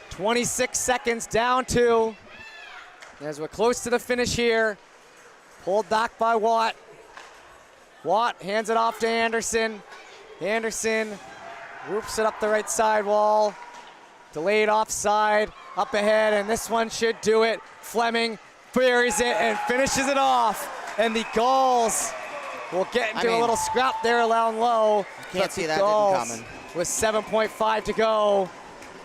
26 seconds, down 2. As we're close to the finish here. Pulled back by Watt. Watt hands it off to Anderson. Anderson whoops it up the right side wall. Delayed offside, up ahead, and this one should do it. Fleming buries it and finishes it off. And the Gulls will get into a little scrap there down low. You can't see that didn't coming. With 7.5 to go,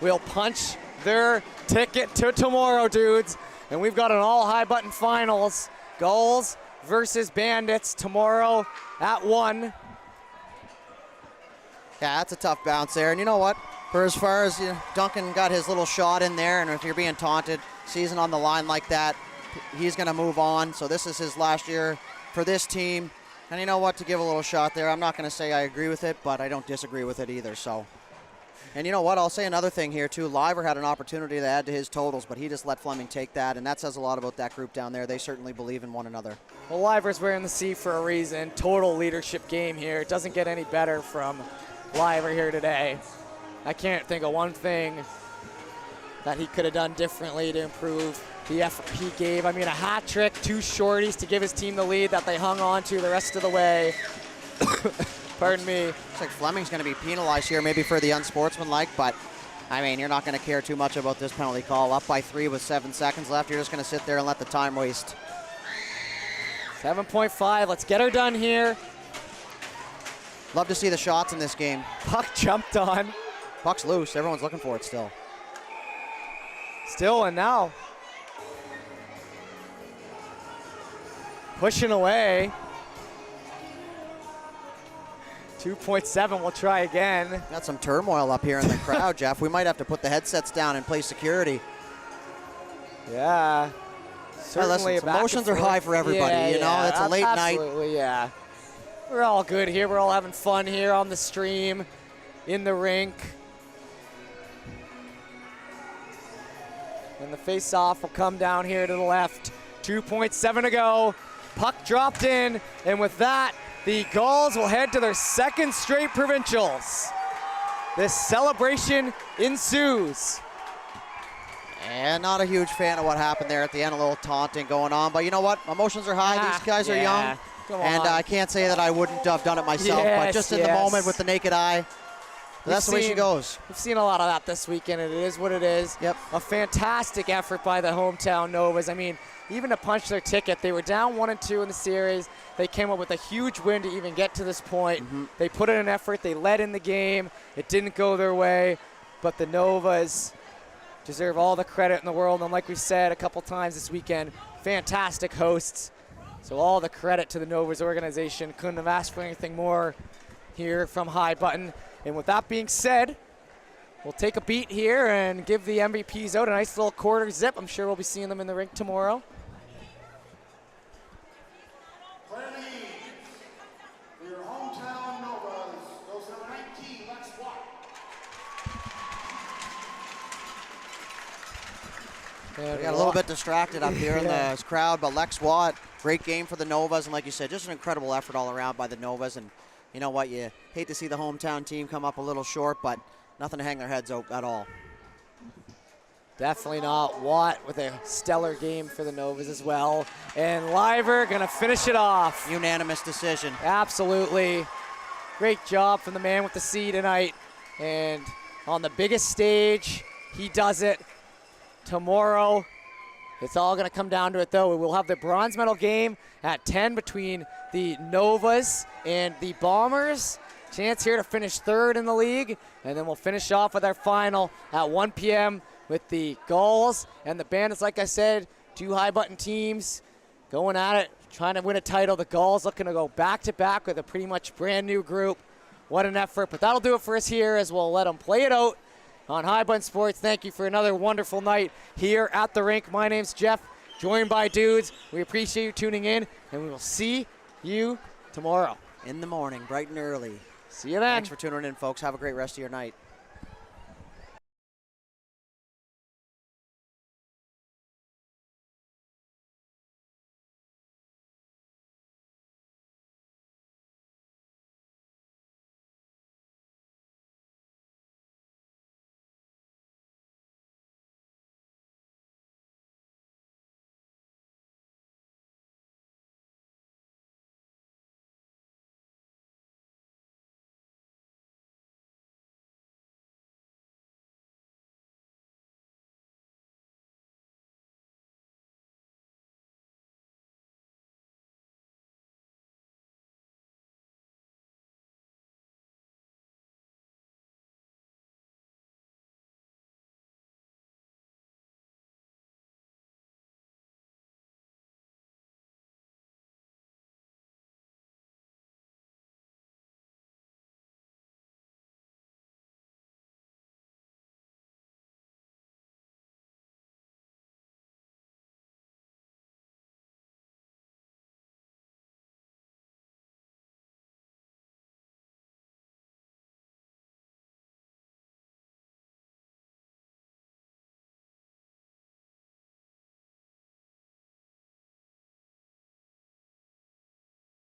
will punch their ticket to tomorrow, dudes. And we've got an all high button finals. Gulls versus Bandits tomorrow at 1. Yeah, that's a tough bounce there. And you know what? For as far as Duncan got his little shot in there, and if you're being taunted, season on the line like that, he's going to move on. So this is his last year for this team. And you know what? To give a little shot there, I'm not going to say I agree with it, but I don't disagree with it either. So, and you know what? I'll say another thing here too. Liver had an opportunity to add to his totals, but he just let Fleming take that, and that says a lot about that group down there. They certainly believe in one another. Well, Liver's wearing the C for a reason. Total leadership game here. It doesn't get any better from Liver here today. I can't think of one thing that he could have done differently to improve the effort he gave. I mean, a hat trick, 2 shorties to give his team the lead that they hung on to the rest of the way. Pardon me. Looks like Fleming's going to be penalized here, maybe for the unsportsmanlike, but I mean, you're not going to care too much about this penalty call. Up by 3 with 7 seconds left. You're just going to sit there and let the time waste. 7.5. Let's get her done here. Love to see the shots in this game. Puck jumped on. Puck's loose. Everyone's looking for it still. Still and now. Pushing away. 2.7, we'll try again. Got some turmoil up here in the crowd, Jeff. We might have to put the headsets down and play security. Yeah. Certainly. Listen, emotions are high for everybody, you know. It's a late night. Absolutely, yeah. We're all good here. We're all having fun here on the stream, in the rink. And the face-off will come down here to the left. 2.7 to go. Puck dropped in, and with that, the Gulls will head to their 2nd straight provincials. This celebration ensues. And not a huge fan of what happened there at the end, a little taunting going on. But you know what? Emotions are high. These guys are young. And I can't say that I wouldn't have done it myself, but just in the moment with the naked eye, that's the way she goes. We've seen a lot of that this weekend, and it is what it is. Yep. A fantastic effort by the hometown Novas. I mean, even to punch their ticket, they were down 1-2 in the series. They came up with a huge win to even get to this point. They put in an effort. They led in the game. It didn't go their way, but the Novas deserve all the credit in the world. And like we said a couple times this weekend, fantastic hosts. So all the credit to the Novas organization. Couldn't have asked for anything more here from High Button. And with that being said, we'll take a beat here and give the MVPs out a nice little quarter zip. I'm sure we'll be seeing them in the rink tomorrow. Your hometown Novas goes number 19, Lex Watt. We got a little bit distracted up here in the crowd, but Lex Watt, great game for the Novas, and like you said, just an incredible effort all around by the Novas. And you know what, you hate to see the hometown team come up a little short, but nothing to hang their heads out at all. Definitely not. Watt with a stellar game for the Novas as well. And Liver gonna finish it off. Unanimous decision. Absolutely. Great job from the man with the C tonight. And on the biggest stage, he does it. Tomorrow, it's all gonna come down to it though. We'll have the bronze medal game at 10 between the Novas and the Bombers. Chance here to finish 3rd in the league. And then we'll finish off with our final at 1 p.m. with the Gulls and the Bandits. Like I said, 2 high button teams going at it, trying to win a title. The Gulls looking to go back-to-back with a pretty much brand new group. What an effort. But that'll do it for us here as we'll let them play it out on High Button Sports. Thank you for another wonderful night here at the rink. My name's Jeff, joined by Dudes. We appreciate you tuning in, and we will see you tomorrow. In the morning, bright and early. See you then. Thanks for tuning in, folks. Have a great rest of your night.